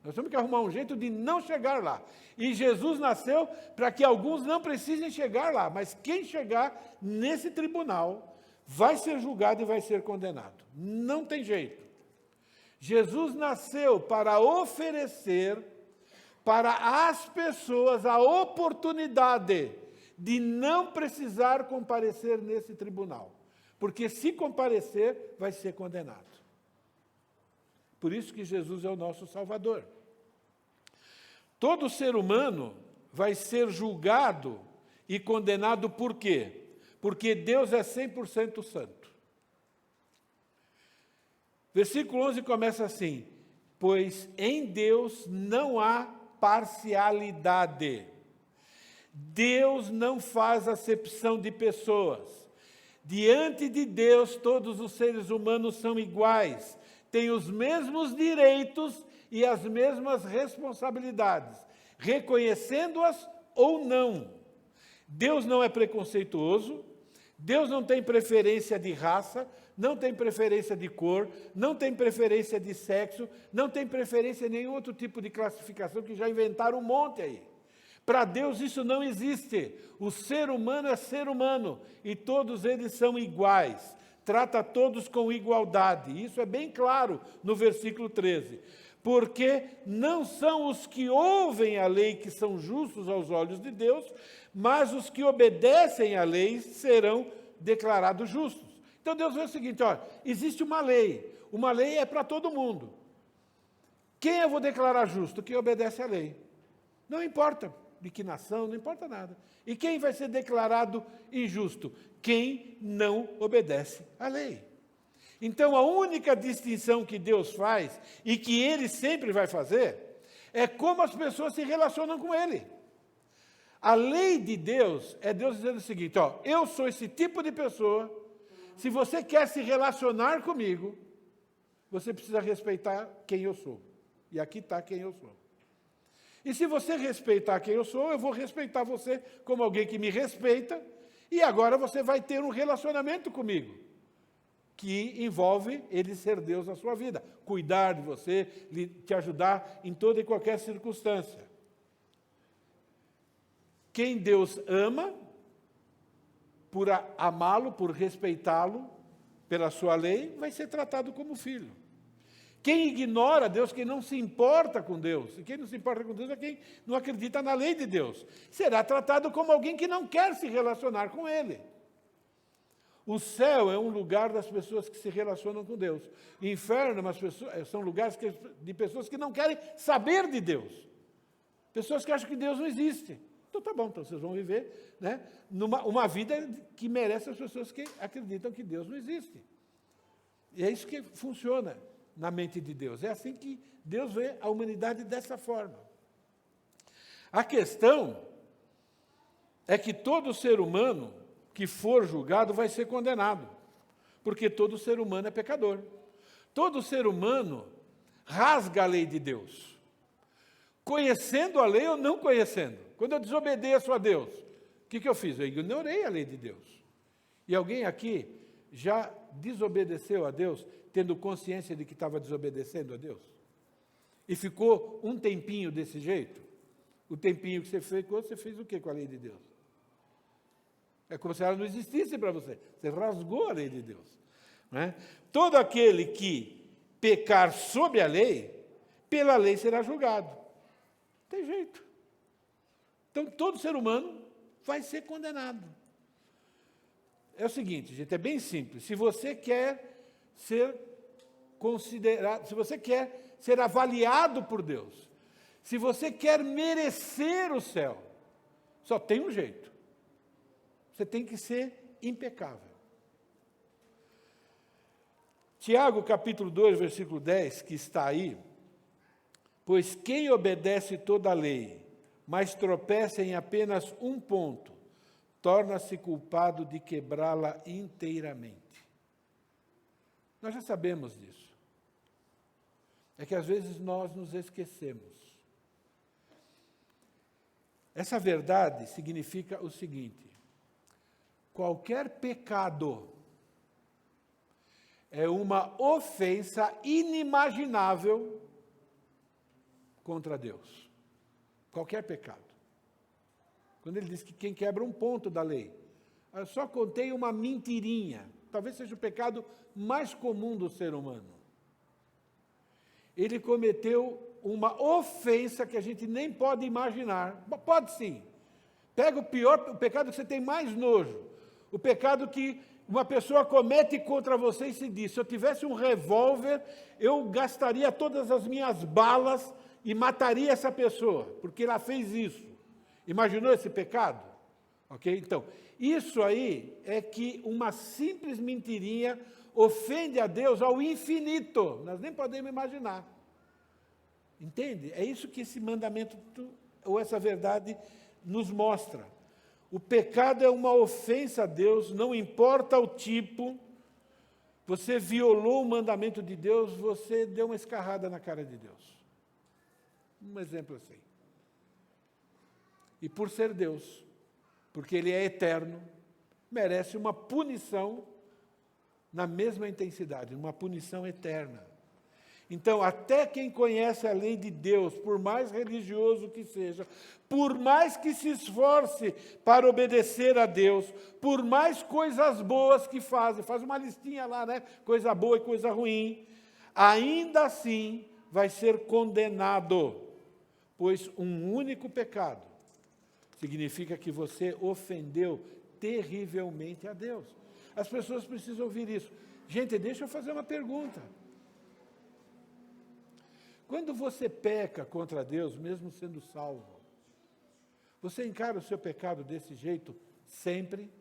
Nós temos que arrumar um jeito de não chegar lá. E Jesus nasceu para que alguns não precisem chegar lá, mas quem chegar nesse tribunal vai ser julgado e vai ser condenado. Não tem jeito. Jesus nasceu para oferecer para as pessoas a oportunidade de não precisar comparecer nesse tribunal. Porque se comparecer, vai ser condenado. Por isso que Jesus é o nosso Salvador. Todo ser humano vai ser julgado e condenado por quê? Porque Deus é 100% santo. Versículo 11 começa assim, pois em Deus não há parcialidade. Deus não faz acepção de pessoas. Diante de Deus, todos os seres humanos são iguais, têm os mesmos direitos e as mesmas responsabilidades, reconhecendo-as ou não. Deus não é preconceituoso, Deus não tem preferência de raça, não tem preferência de cor, não tem preferência de sexo, não tem preferência em nenhum outro tipo de classificação que já inventaram um monte aí. Para Deus isso não existe. O ser humano é ser humano e todos eles são iguais. Trata todos com igualdade. Isso é bem claro no versículo 13. Porque não são os que ouvem a lei que são justos aos olhos de Deus, mas os que obedecem à lei serão declarados justos. Então Deus vê o seguinte, olha, existe uma lei é para todo mundo. Quem eu vou declarar justo? Quem obedece à lei. Não importa de que nação, não importa nada. E quem vai ser declarado injusto? Quem não obedece à lei. Então, a única distinção que Deus faz, e que Ele sempre vai fazer, É como as pessoas se relacionam com Ele. A lei de Deus é Deus dizendo o seguinte, ó, eu sou esse tipo de pessoa, se você quer se relacionar comigo, você precisa respeitar quem eu sou. E aqui está quem eu sou. E se você respeitar quem eu sou, eu vou respeitar você como alguém que me respeita, e agora você vai ter um relacionamento comigo, que envolve Ele ser Deus na sua vida, cuidar de você, te ajudar em toda e qualquer circunstância. Quem Deus ama, por amá-lo, por respeitá-lo, pela sua lei, vai ser tratado como filho. Quem ignora Deus, quem não se importa com Deus, e quem não se importa com Deus é quem não acredita na lei de Deus, será tratado como alguém que não quer se relacionar com Ele. O céu é um lugar das pessoas que se relacionam com Deus. O inferno são lugares de pessoas que não querem saber de Deus. Pessoas que acham que Deus não existe. Então tá bom, então vocês vão viver, né, uma vida que merece as pessoas que acreditam que Deus não existe. E é isso que funciona na mente de Deus. É assim que Deus vê a humanidade dessa forma. A questão é que todo ser humano que for julgado vai ser condenado, porque todo ser humano é pecador. Todo ser humano rasga a lei de Deus, conhecendo a lei ou não conhecendo. Quando eu desobedeço a Deus, o que eu fiz? Eu ignorei a lei de Deus. E alguém aqui já desobedeceu a Deus, tendo consciência de que estava desobedecendo a Deus? E ficou um tempinho desse jeito? O tempinho que você fez o quê com a lei de Deus? É como se ela não existisse para você. Você rasgou a lei de Deus. Não é? Todo aquele que pecar sob a lei, pela lei será julgado. Não tem jeito. Então, todo ser humano vai ser condenado. É o seguinte, gente, é bem simples. Se você quer ser considerado, se você quer ser avaliado por Deus, se você quer merecer o céu, só tem um jeito. Você tem que ser impecável. Tiago, capítulo 2, versículo 10, que está aí, pois quem obedece toda a lei, mas tropeça em apenas um ponto, torna-se culpado de quebrá-la inteiramente. Nós já sabemos disso. É que às vezes nós nos esquecemos. Essa verdade significa o seguinte: qualquer pecado é uma ofensa inimaginável contra Deus. Qualquer pecado. Quando ele diz que quem quebra um ponto da lei, eu só contei uma mentirinha, talvez seja o pecado mais comum do ser humano. Ele cometeu uma ofensa que a gente nem pode imaginar. Pode sim. Pega o pecado que você tem mais nojo, o pecado que uma pessoa comete contra você e se diz, se eu tivesse um revólver, eu gastaria todas as minhas balas e mataria essa pessoa, porque ela fez isso. Imaginou esse pecado? Ok? Então, isso aí é que uma simples mentirinha ofende a Deus ao infinito. Nós nem podemos imaginar. Entende? É isso que esse mandamento, ou essa verdade, nos mostra. O pecado é uma ofensa a Deus, não importa o tipo. Você violou o mandamento de Deus, você deu uma escarrada na cara de Deus. Um exemplo assim. E por ser Deus, porque Ele é eterno, merece uma punição na mesma intensidade, uma punição eterna. Então, até quem conhece a lei de Deus, por mais religioso que seja, por mais que se esforce para obedecer a Deus, por mais coisas boas que faz uma listinha lá, né? Coisa boa e coisa ruim, ainda assim vai ser condenado, pois um único pecado significa que você ofendeu terrivelmente a Deus. As pessoas precisam ouvir isso. Gente, deixa eu fazer uma pergunta. Quando você peca contra Deus, mesmo sendo salvo, você encara o seu pecado desse jeito sempre?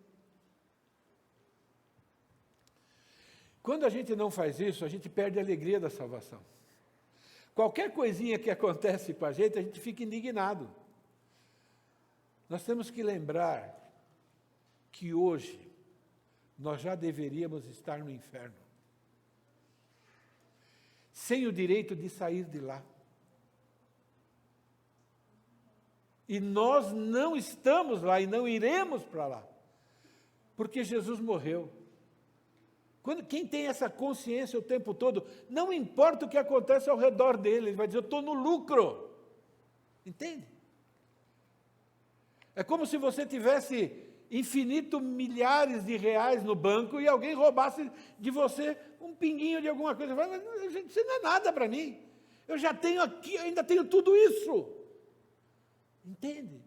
Quando a gente não faz isso, a gente perde a alegria da salvação. Qualquer coisinha que acontece com a gente fica indignado. Nós temos que lembrar que hoje nós já deveríamos estar no inferno, sem o direito de sair de lá. E nós não estamos lá e não iremos para lá, porque Jesus morreu. Quem tem essa consciência o tempo todo, não importa o que acontece ao redor dele, ele vai dizer, eu estou no lucro. Entende? É como se você tivesse infinito milhares de reais no banco e alguém roubasse de você um pinguinho de alguma coisa. Mas, gente, isso não é nada para mim. Eu já tenho aqui, eu ainda tenho tudo isso. Entende?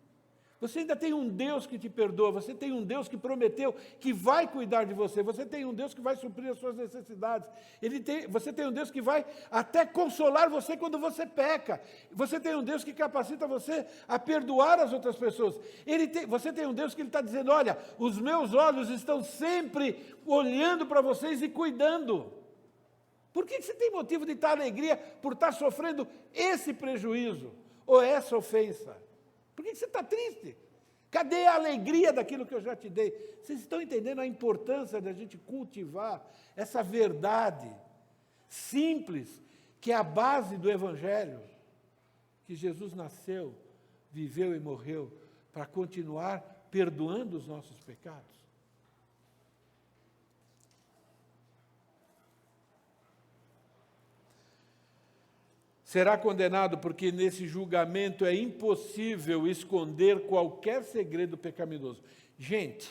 Você ainda tem um Deus que te perdoa, você tem um Deus que prometeu que vai cuidar de você, você tem um Deus que vai suprir as suas necessidades, você tem um Deus que vai até consolar você quando você peca, você tem um Deus que capacita você a perdoar as outras pessoas, você tem um Deus que está dizendo, olha, os meus olhos estão sempre olhando para vocês e cuidando. Por que você tem motivo de estar alegria por estar sofrendo esse prejuízo ou essa ofensa? Por que você está triste? Cadê a alegria daquilo que eu já te dei? Vocês estão entendendo a importância da gente cultivar essa verdade simples, que é a base do Evangelho, que Jesus nasceu, viveu e morreu para continuar perdoando os nossos pecados? Será condenado porque nesse julgamento é impossível esconder qualquer segredo pecaminoso. Gente,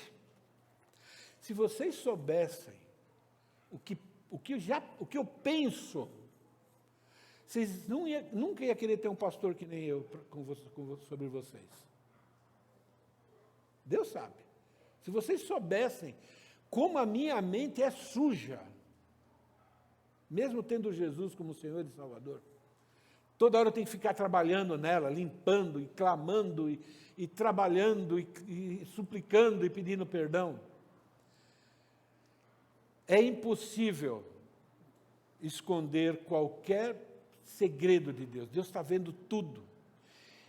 se vocês soubessem o que eu penso, vocês nunca iam querer ter um pastor que nem eu sobre vocês. Deus sabe. Se vocês soubessem como a minha mente é suja, mesmo tendo Jesus como Senhor e Salvador, toda hora eu tenho que ficar trabalhando nela, limpando e clamando e trabalhando e suplicando e pedindo perdão. É impossível esconder qualquer segredo de Deus. Deus está vendo tudo.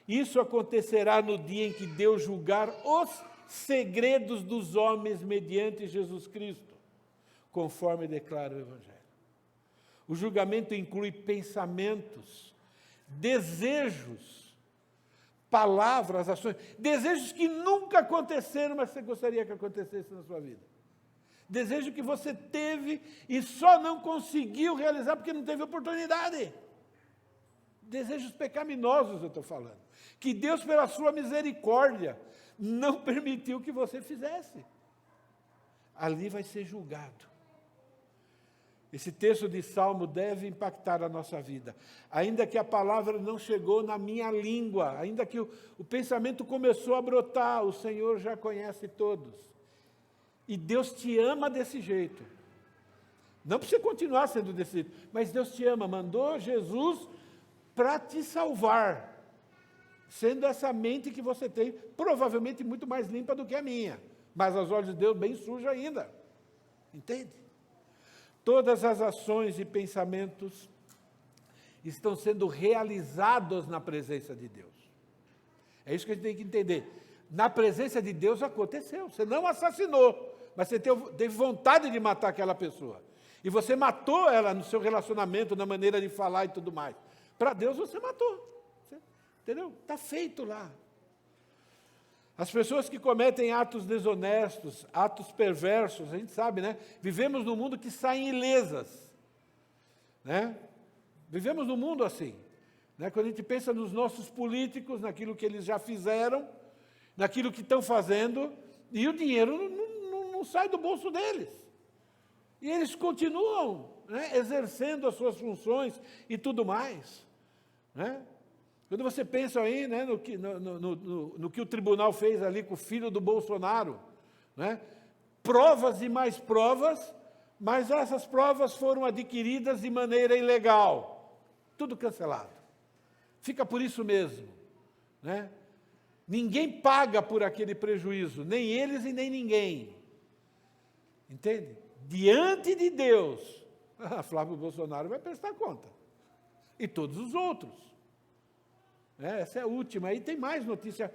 Isso acontecerá no dia em que Deus julgar os segredos dos homens mediante Jesus Cristo, conforme declara o Evangelho. O julgamento inclui pensamentos, desejos, palavras, ações, desejos que nunca aconteceram, mas você gostaria que acontecesse na sua vida. Desejo que você teve e só não conseguiu realizar porque não teve oportunidade. Desejos pecaminosos eu estou falando, que Deus, pela sua misericórdia, não permitiu que você fizesse. Ali vai ser julgado. Esse texto de Salmo deve impactar a nossa vida. Ainda que a palavra não chegou na minha língua, ainda que o pensamento começou a brotar, o Senhor já conhece todos. E Deus te ama desse jeito. Não para você continuar sendo desse jeito, mas Deus te ama, mandou Jesus para te salvar, sendo essa mente que você tem, provavelmente muito mais limpa do que a minha, mas aos olhos de Deus bem suja ainda. Entende? Todas as ações e pensamentos estão sendo realizados na presença de Deus. É isso que a gente tem que entender. Na presença de Deus aconteceu. Você não assassinou, mas você teve vontade de matar aquela pessoa. E você matou ela no seu relacionamento, na maneira de falar e tudo mais. Para Deus você matou. Entendeu? Está feito lá. As pessoas que cometem atos desonestos, atos perversos, a gente sabe, né? Vivemos num mundo que saem ilesas, né? Vivemos num mundo assim, né? Quando a gente pensa nos nossos políticos, naquilo que eles já fizeram, naquilo que estão fazendo, e o dinheiro não sai do bolso deles. E eles continuam, né, exercendo as suas funções e tudo mais, né? Quando você pensa aí, né, no que o tribunal fez ali com o filho do Bolsonaro, né, provas e mais provas, mas essas provas foram adquiridas de maneira ilegal. Tudo cancelado. Fica por isso mesmo. Né? Ninguém paga por aquele prejuízo, nem eles e nem ninguém. Entende? Diante de Deus, Flávio Bolsonaro vai prestar conta. e todos os outros. Essa é a última. Aí tem mais notícia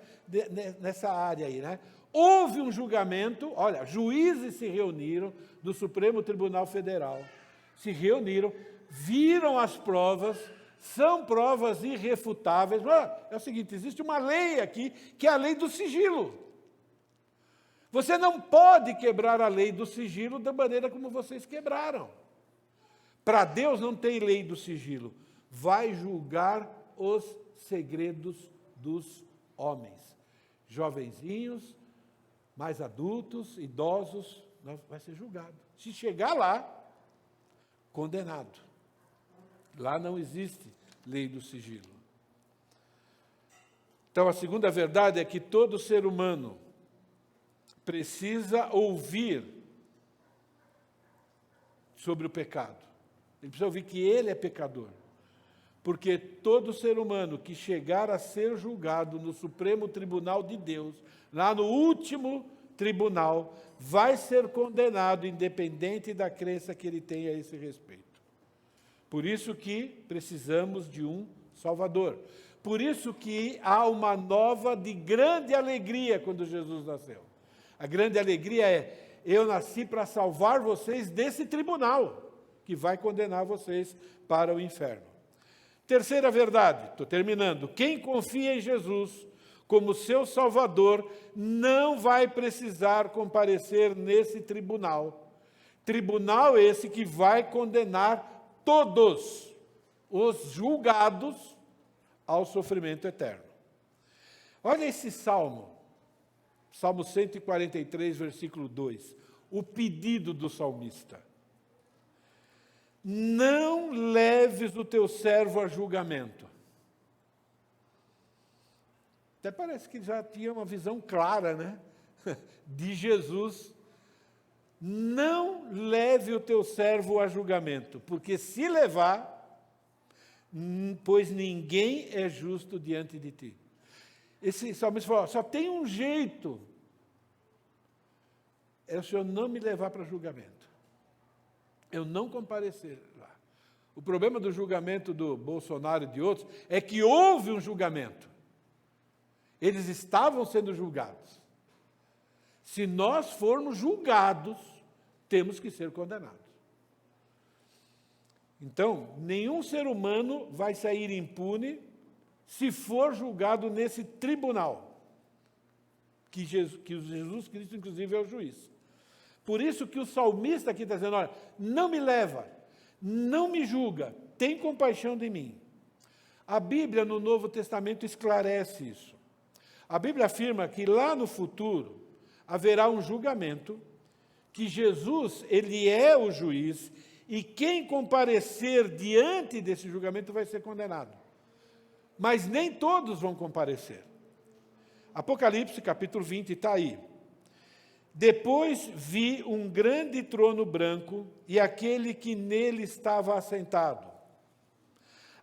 nessa área aí, né? Houve um julgamento, olha, juízes se reuniram do Supremo Tribunal Federal, se reuniram, viram as provas, são provas irrefutáveis. É o seguinte, existe uma lei aqui, que é a lei do sigilo. Você não pode quebrar a lei do sigilo da maneira como vocês quebraram. Para Deus não tem lei do sigilo. Vai julgar os segredos dos homens. Jovenzinhos, mais adultos, idosos, vai ser julgado. Se chegar lá, condenado. Lá não existe lei do sigilo. Então, a segunda verdade é que todo ser humano precisa ouvir sobre o pecado. Ele precisa ouvir que ele é pecador. Porque todo ser humano que chegar a ser julgado no Supremo Tribunal de Deus, lá no último tribunal, vai ser condenado, independente da crença que ele tenha a esse respeito. Por isso que precisamos de um Salvador. Por isso que há uma nova de grande alegria quando Jesus nasceu. A grande alegria é, eu nasci para salvar vocês desse tribunal, que vai condenar vocês para o inferno. Terceira verdade, estou terminando. Quem confia em Jesus como seu Salvador não vai precisar comparecer nesse tribunal. Tribunal esse que vai condenar todos os julgados ao sofrimento eterno. Olha esse salmo. Salmo 143, versículo 2. O pedido do salmista. Não leves o teu servo a julgamento. Até parece que já tinha uma visão clara, né? De Jesus. Não leve o teu servo a julgamento, porque se levar, pois ninguém é justo diante de ti. Esse salmista falou, só tem um jeito, é o Senhor não me levar para julgamento. Eu não comparecer lá. O problema do julgamento do Bolsonaro e de outros é que houve um julgamento. Eles estavam sendo julgados. Se nós formos julgados, temos que ser condenados. Então, nenhum ser humano vai sair impune se for julgado nesse tribunal, que Jesus Cristo, inclusive, é o juiz. Por isso que o salmista aqui está dizendo, olha, não me leva, não me julga, tem compaixão de mim. A Bíblia, no Novo Testamento, esclarece isso. A Bíblia afirma que lá no futuro haverá um julgamento, que Jesus, ele é o juiz, e quem comparecer diante desse julgamento vai ser condenado. Mas nem todos vão comparecer. Apocalipse, capítulo 20, está aí. Depois vi um grande trono branco e aquele que nele estava assentado.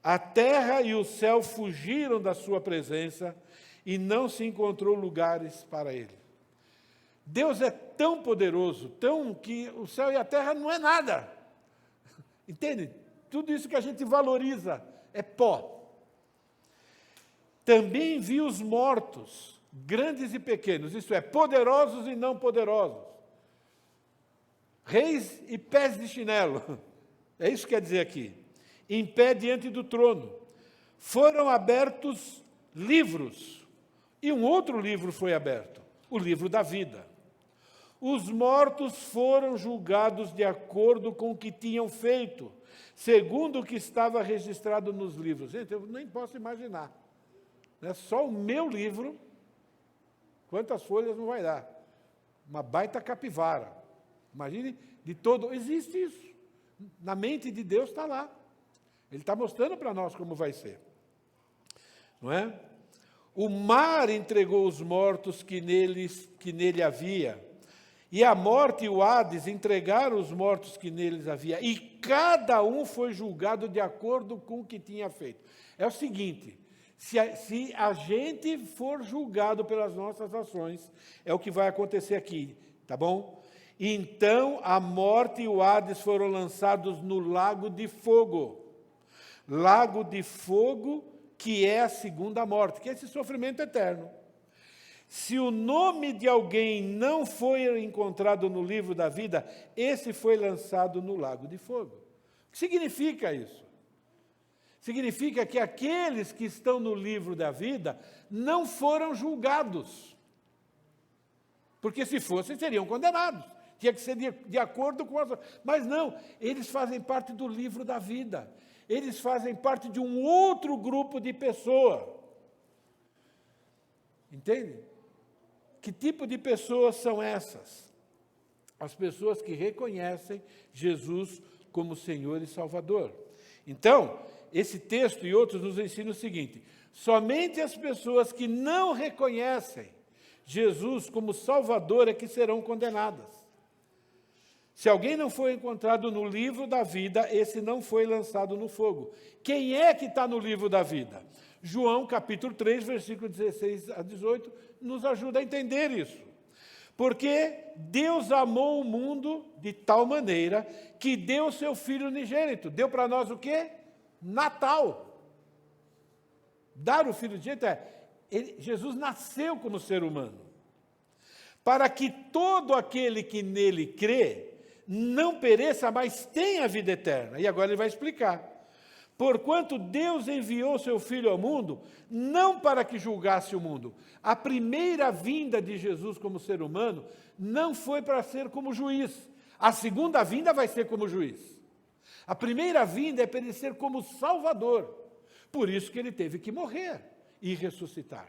A terra e o céu fugiram da sua presença e não se encontrou lugares para ele. Deus é tão poderoso, tão que o céu e a terra não é nada. Entende? Tudo isso que a gente valoriza é pó. Também vi os mortos, grandes e pequenos, isto é, poderosos e não poderosos, reis e pés de chinelo, é isso que quer dizer aqui, em pé diante do trono. Foram abertos livros, e um outro livro foi aberto, o livro da vida. Os mortos foram julgados de acordo com o que tinham feito, segundo o que estava registrado nos livros. Gente, eu nem posso imaginar. Só o meu livro, quantas folhas não vai dar? Uma baita capivara. Imagine, de todo... Existe isso. Na mente de Deus está lá. Ele está mostrando para nós como vai ser. Não é? O mar entregou os mortos que nele havia, e a morte e o Hades entregaram os mortos que neles havia, e cada um foi julgado de acordo com o que tinha feito. É o seguinte, se a gente for julgado pelas nossas ações, é o que vai acontecer aqui, tá bom? Então a morte e o Hades foram lançados no lago de fogo. lago de fogo, que é a segunda morte, que é esse sofrimento eterno. Se o nome de alguém não foi encontrado no livro da vida, esse foi lançado no lago de fogo. O que significa isso? Significa que aqueles que estão no livro da vida não foram julgados. Porque se fossem, seriam condenados. Tinha que ser de acordo com as... Mas não, eles fazem parte do livro da vida. Eles fazem parte de um outro grupo de pessoas. Entende? Que tipo de pessoas são essas? As pessoas que reconhecem Jesus como Senhor e Salvador. Então, esse texto e outros nos ensinam o seguinte: somente as pessoas que não reconhecem Jesus como Salvador é que serão condenadas. Se alguém não foi encontrado no livro da vida, esse não foi lançado no fogo. Quem é que está no livro da vida? João, capítulo 3, versículo 16 a 18, nos ajuda a entender isso. Porque Deus amou o mundo de tal maneira que deu o seu Filho unigênito. Deu para nós o quê? Natal. Dar o Filho unigênito Jesus nasceu como ser humano. Para que todo aquele que nele crê não pereça, mas tenha vida eterna. E agora ele vai explicar. Porquanto Deus enviou seu Filho ao mundo, não para que julgasse o mundo. A primeira vinda de Jesus como ser humano não foi para ser como juiz. A segunda vinda vai ser como juiz. A primeira vinda é para ele ser como Salvador. Por isso que ele teve que morrer e ressuscitar.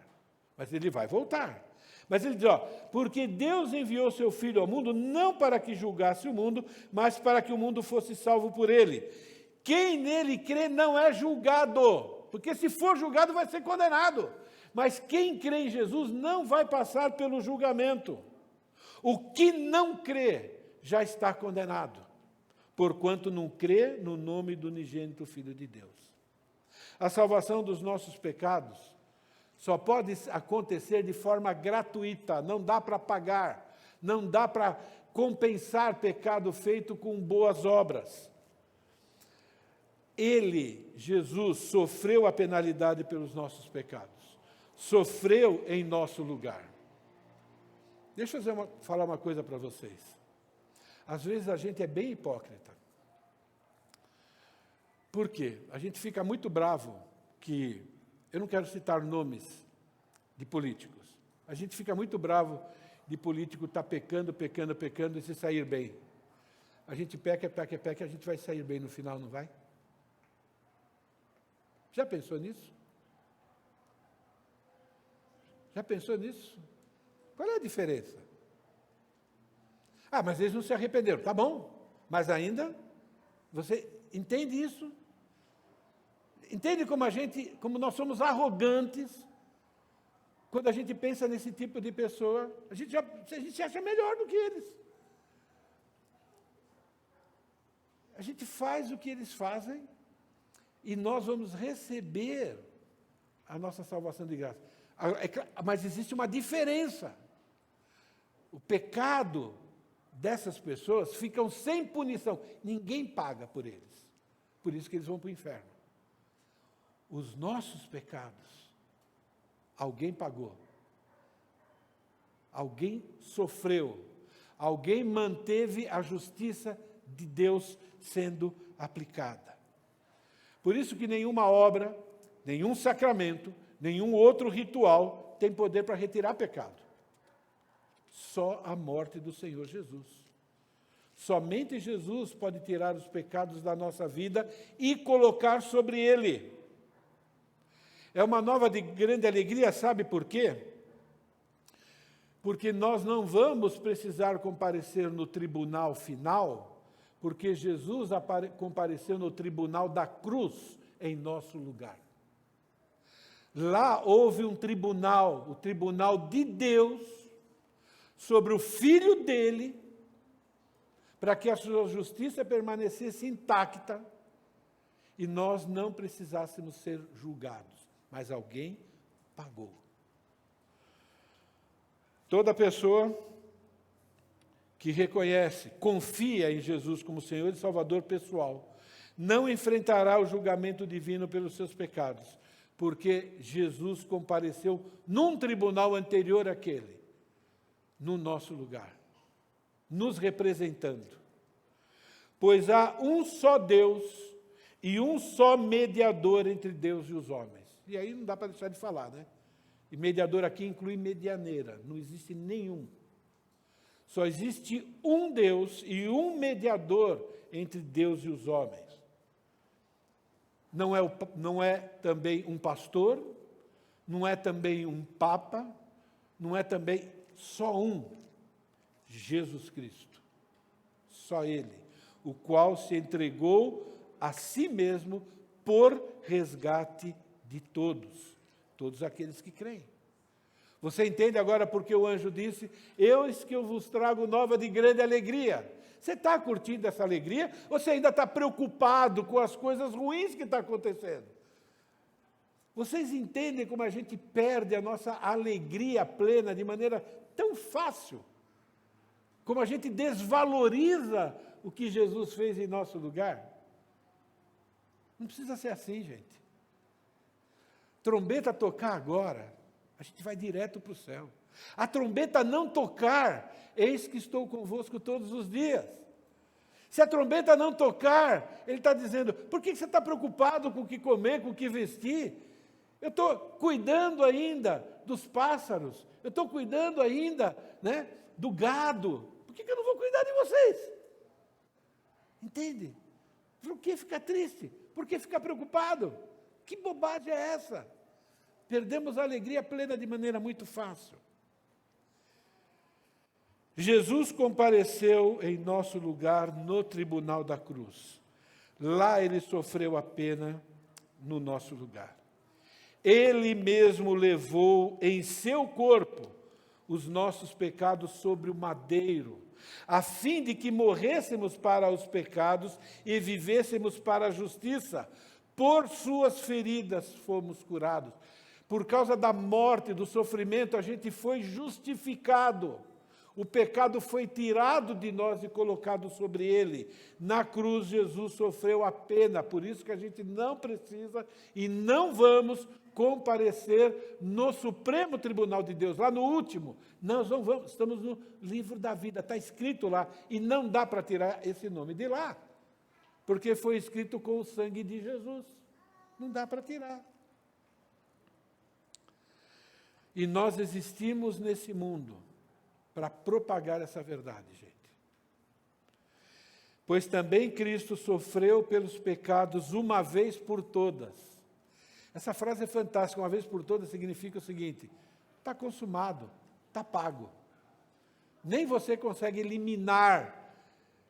Mas ele vai voltar. Mas ele diz, porque Deus enviou seu Filho ao mundo não para que julgasse o mundo, mas para que o mundo fosse salvo por ele. Quem nele crê não é julgado, porque se for julgado vai ser condenado. Mas quem crê em Jesus não vai passar pelo julgamento. O que não crê já está condenado, porquanto não crê no nome do unigênito Filho de Deus. A salvação dos nossos pecados só pode acontecer de forma gratuita, não dá para pagar, não dá para compensar pecado feito com boas obras. Ele, Jesus, sofreu a penalidade pelos nossos pecados, sofreu em nosso lugar. Deixa eu falar uma coisa para vocês. Às vezes a gente é bem hipócrita. Por quê? A gente fica muito bravo que... Eu não quero citar nomes de políticos. A gente fica muito bravo de político estar pecando e se sair bem. A gente peca, a gente vai sair bem no final, não vai? Já pensou nisso? Já pensou nisso? Qual é a diferença? Mas eles não se arrependeram. Tá bom, mas ainda, você entende isso? Entende como nós somos arrogantes quando a gente pensa nesse tipo de pessoa? A gente se acha melhor do que eles. A gente faz o que eles fazem e nós vamos receber a nossa salvação de graça. Mas existe uma diferença. O pecado dessas pessoas ficam sem punição. Ninguém paga por eles. Por isso que eles vão para o inferno. Os nossos pecados, alguém pagou, alguém sofreu, alguém manteve a justiça de Deus sendo aplicada. Por isso que nenhuma obra, nenhum sacramento, nenhum outro ritual tem poder para retirar pecado. Só a morte do Senhor Jesus. Somente Jesus pode tirar os pecados da nossa vida e colocar sobre ele. É uma nova de grande alegria, sabe por quê? Porque nós não vamos precisar comparecer no tribunal final, porque Jesus compareceu no tribunal da cruz em nosso lugar. Lá houve um tribunal, o tribunal de Deus, sobre o Filho dele, para que a sua justiça permanecesse intacta e nós não precisássemos ser julgados. Mas alguém pagou. Toda pessoa que reconhece, confia em Jesus como Senhor e Salvador pessoal, não enfrentará o julgamento divino pelos seus pecados, porque Jesus compareceu num tribunal anterior àquele, no nosso lugar, nos representando. Pois há um só Deus e um só mediador entre Deus e os homens. E aí não dá para deixar de falar, né? E mediador aqui inclui medianeira, não existe nenhum. Só existe um Deus e um mediador entre Deus e os homens. Não é também um pastor, não é também um papa, não é também só um, Jesus Cristo. Só Ele, o qual se entregou a si mesmo por resgate de todos aqueles que creem. Você entende agora porque o anjo disse, eis que eu vos trago nova de grande alegria. Você está curtindo essa alegria ou você ainda está preocupado com as coisas ruins que estão acontecendo? Vocês entendem como a gente perde a nossa alegria plena de maneira tão fácil? Como a gente desvaloriza o que Jesus fez em nosso lugar? Não precisa ser assim, gente. Trombeta tocar agora, a gente vai direto para o céu. A trombeta não tocar, eis que estou convosco todos os dias. Se a trombeta não tocar, ele está dizendo, por que você está preocupado com o que comer, com o que vestir? Eu estou cuidando ainda dos pássaros, eu estou cuidando ainda, né, do gado. Por que eu não vou cuidar de vocês? Entende? Por que ficar triste? Por que ficar preocupado? Que bobagem é essa? Perdemos a alegria plena de maneira muito fácil. Jesus compareceu em nosso lugar no tribunal da cruz. Lá ele sofreu a pena no nosso lugar. Ele mesmo levou em seu corpo os nossos pecados sobre o madeiro, a fim de que morrêssemos para os pecados e vivêssemos para a justiça. Por suas feridas fomos curados. Por causa da morte, do sofrimento, a gente foi justificado. O pecado foi tirado de nós e colocado sobre ele. Na cruz, Jesus sofreu a pena, por isso que a gente não precisa e não vamos comparecer no Supremo Tribunal de Deus, lá no último. Nós não vamos, estamos no livro da vida, está escrito lá, e não dá para tirar esse nome de lá, porque foi escrito com o sangue de Jesus. Não dá para tirar. E nós existimos nesse mundo para propagar essa verdade, gente. Pois também Cristo sofreu pelos pecados uma vez por todas. Essa frase é fantástica, uma vez por todas significa o seguinte, está consumado, está pago. Nem você consegue eliminar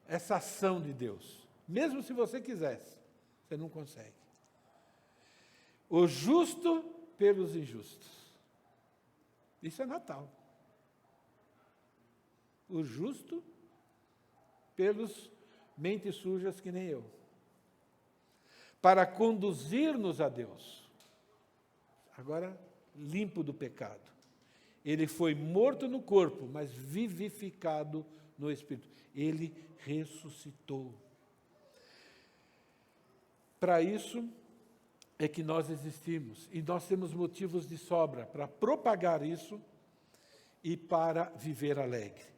essa ação de Deus, mesmo se você quisesse, você não consegue. O justo pelos injustos. Isso é Natal. O justo pelos mentes sujas que nem eu. Para conduzir-nos a Deus. Agora, limpo do pecado. Ele foi morto no corpo, mas vivificado no Espírito. Ele ressuscitou. Para isso é que nós existimos. E nós temos motivos de sobra para propagar isso e para viver alegre.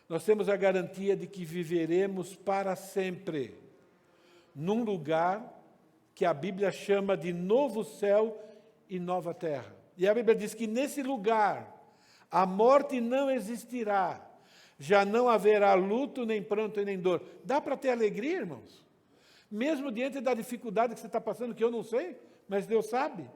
Nós temos a garantia de que viveremos para sempre num lugar que a Bíblia chama de novo céu e nova terra. E a Bíblia diz que nesse lugar a morte não existirá, já não haverá luto, nem pranto e nem dor. Dá para ter alegria, irmãos? Mesmo diante da dificuldade que você está passando, que eu não sei, mas Deus sabe.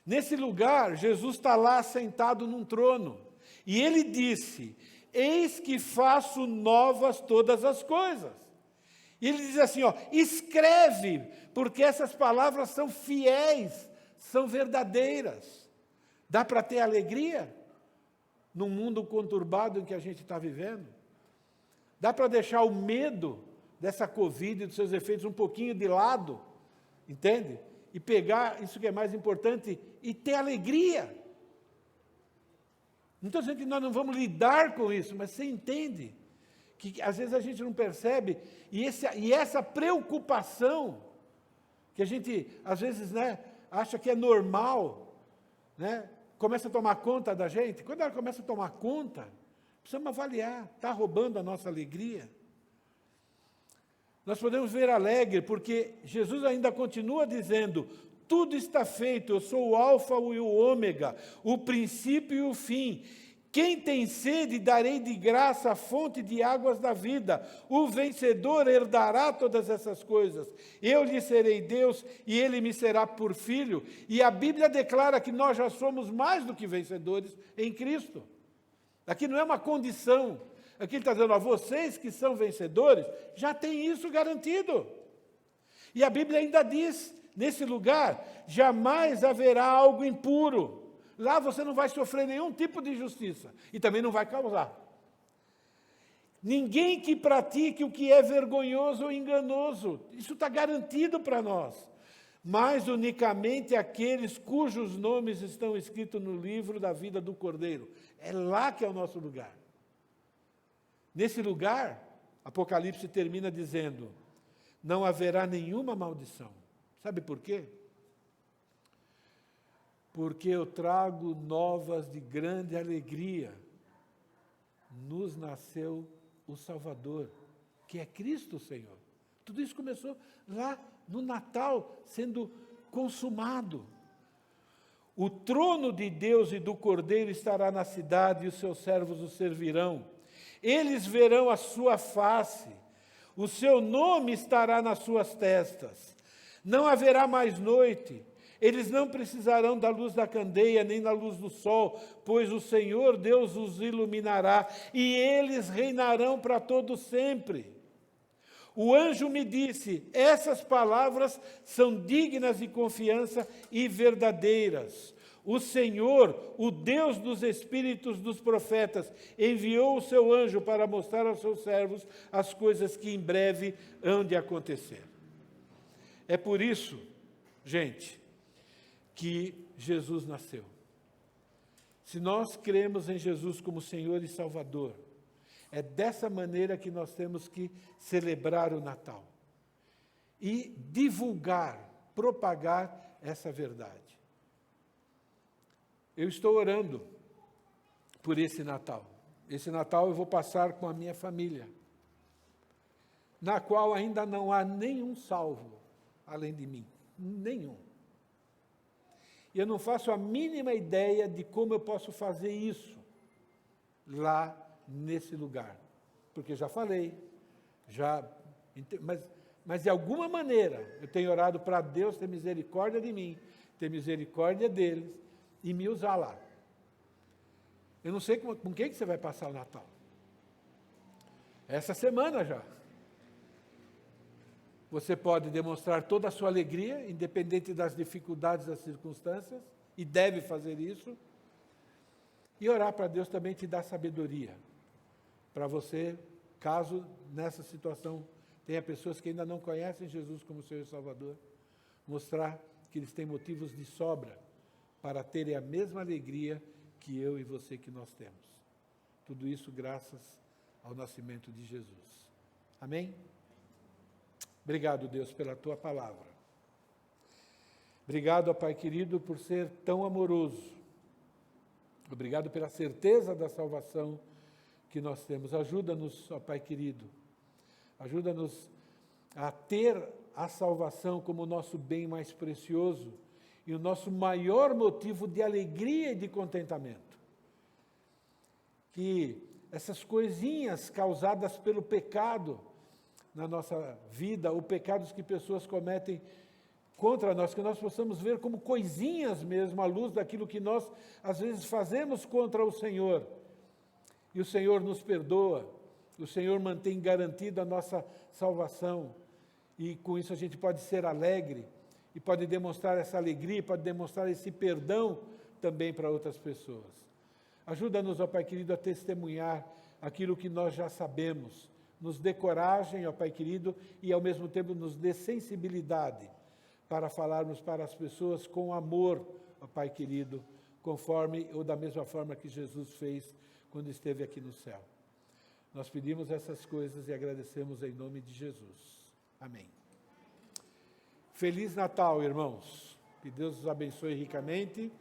Nesse lugar, Jesus está lá sentado num trono. E ele disse, eis que faço novas todas as coisas. E ele diz assim, escreve, porque essas palavras são fiéis, são verdadeiras. Dá para ter alegria num mundo conturbado em que a gente está vivendo? Dá para deixar o medo dessa Covid e dos seus efeitos um pouquinho de lado, entende? E pegar isso que é mais importante e ter alegria. Não estou dizendo que nós não vamos lidar com isso, mas você entende que às vezes a gente não percebe, e essa preocupação, que a gente, às vezes, né, acha que é normal, né, começa a tomar conta da gente. Quando ela começa a tomar conta, precisamos avaliar, está roubando a nossa alegria? Nós podemos ver alegre, porque Jesus ainda continua dizendo, tudo está feito, eu sou o alfa e o ômega, o princípio e o fim. Quem tem sede, darei de graça a fonte de águas da vida. O vencedor herdará todas essas coisas. Eu lhe serei Deus e ele me será por filho. E a Bíblia declara que nós já somos mais do que vencedores em Cristo. Aqui não é uma condição. Aqui ele está dizendo, a vocês que são vencedores, já tem isso garantido. E a Bíblia ainda diz, nesse lugar, jamais haverá algo impuro. Lá você não vai sofrer nenhum tipo de injustiça e também não vai causar. Ninguém que pratique o que é vergonhoso ou enganoso, isso está garantido para nós. Mas unicamente aqueles cujos nomes estão escritos no livro da vida do Cordeiro. É lá que é o nosso lugar. Nesse lugar, Apocalipse termina dizendo, não haverá nenhuma maldição. Sabe por quê? Porque eu trago novas de grande alegria. Nos nasceu o Salvador, que é Cristo Senhor. Tudo isso começou lá no Natal, sendo consumado. O trono de Deus e do Cordeiro estará na cidade e os seus servos o servirão. Eles verão a sua face, o seu nome estará nas suas testas. Não haverá mais noite. Eles não precisarão da luz da candeia, nem da luz do sol, pois o Senhor Deus os iluminará, e eles reinarão para todo sempre. O anjo me disse, essas palavras são dignas de confiança e verdadeiras. O Senhor, o Deus dos espíritos dos profetas, enviou o seu anjo para mostrar aos seus servos as coisas que em breve hão de acontecer. É por isso, gente, que Jesus nasceu. Se nós cremos em Jesus como Senhor e Salvador, é dessa maneira que nós temos que celebrar o Natal e divulgar, propagar essa verdade. Eu estou orando por esse Natal. Esse Natal eu vou passar com a minha família, na qual ainda não há nenhum salvo além de mim, nenhum. E eu não faço a mínima ideia de como eu posso fazer isso lá nesse lugar. Porque já falei, mas de alguma maneira eu tenho orado para Deus ter misericórdia de mim, ter misericórdia deles e me usar lá. Eu não sei com quem que você vai passar o Natal. Essa semana já. Você pode demonstrar toda a sua alegria, independente das dificuldades das circunstâncias, e deve fazer isso. E orar para Deus também te dar sabedoria, para você, caso nessa situação tenha pessoas que ainda não conhecem Jesus como Senhor e Salvador, mostrar que eles têm motivos de sobra para terem a mesma alegria que eu e você que nós temos. Tudo isso graças ao nascimento de Jesus. Amém? Obrigado, Deus, pela Tua palavra. Obrigado, ó Pai querido, por ser tão amoroso. Obrigado pela certeza da salvação que nós temos. Ajuda-nos, ó Pai querido. Ajuda-nos a ter a salvação como o nosso bem mais precioso e o nosso maior motivo de alegria e de contentamento. Que essas coisinhas causadas pelo pecado na nossa vida, ou pecados que pessoas cometem contra nós, que nós possamos ver como coisinhas mesmo, à luz daquilo que nós, às vezes, fazemos contra o Senhor. E o Senhor nos perdoa, o Senhor mantém garantida a nossa salvação, e com isso a gente pode ser alegre, e pode demonstrar essa alegria, pode demonstrar esse perdão também para outras pessoas. Ajuda-nos, ó Pai querido, a testemunhar aquilo que nós já sabemos. Nos dê coragem, ó Pai querido, e ao mesmo tempo nos dê sensibilidade para falarmos para as pessoas com amor, ó Pai querido, conforme ou da mesma forma que Jesus fez quando esteve aqui no céu. Nós pedimos essas coisas e agradecemos em nome de Jesus. Amém. Feliz Natal, irmãos. Que Deus os abençoe ricamente.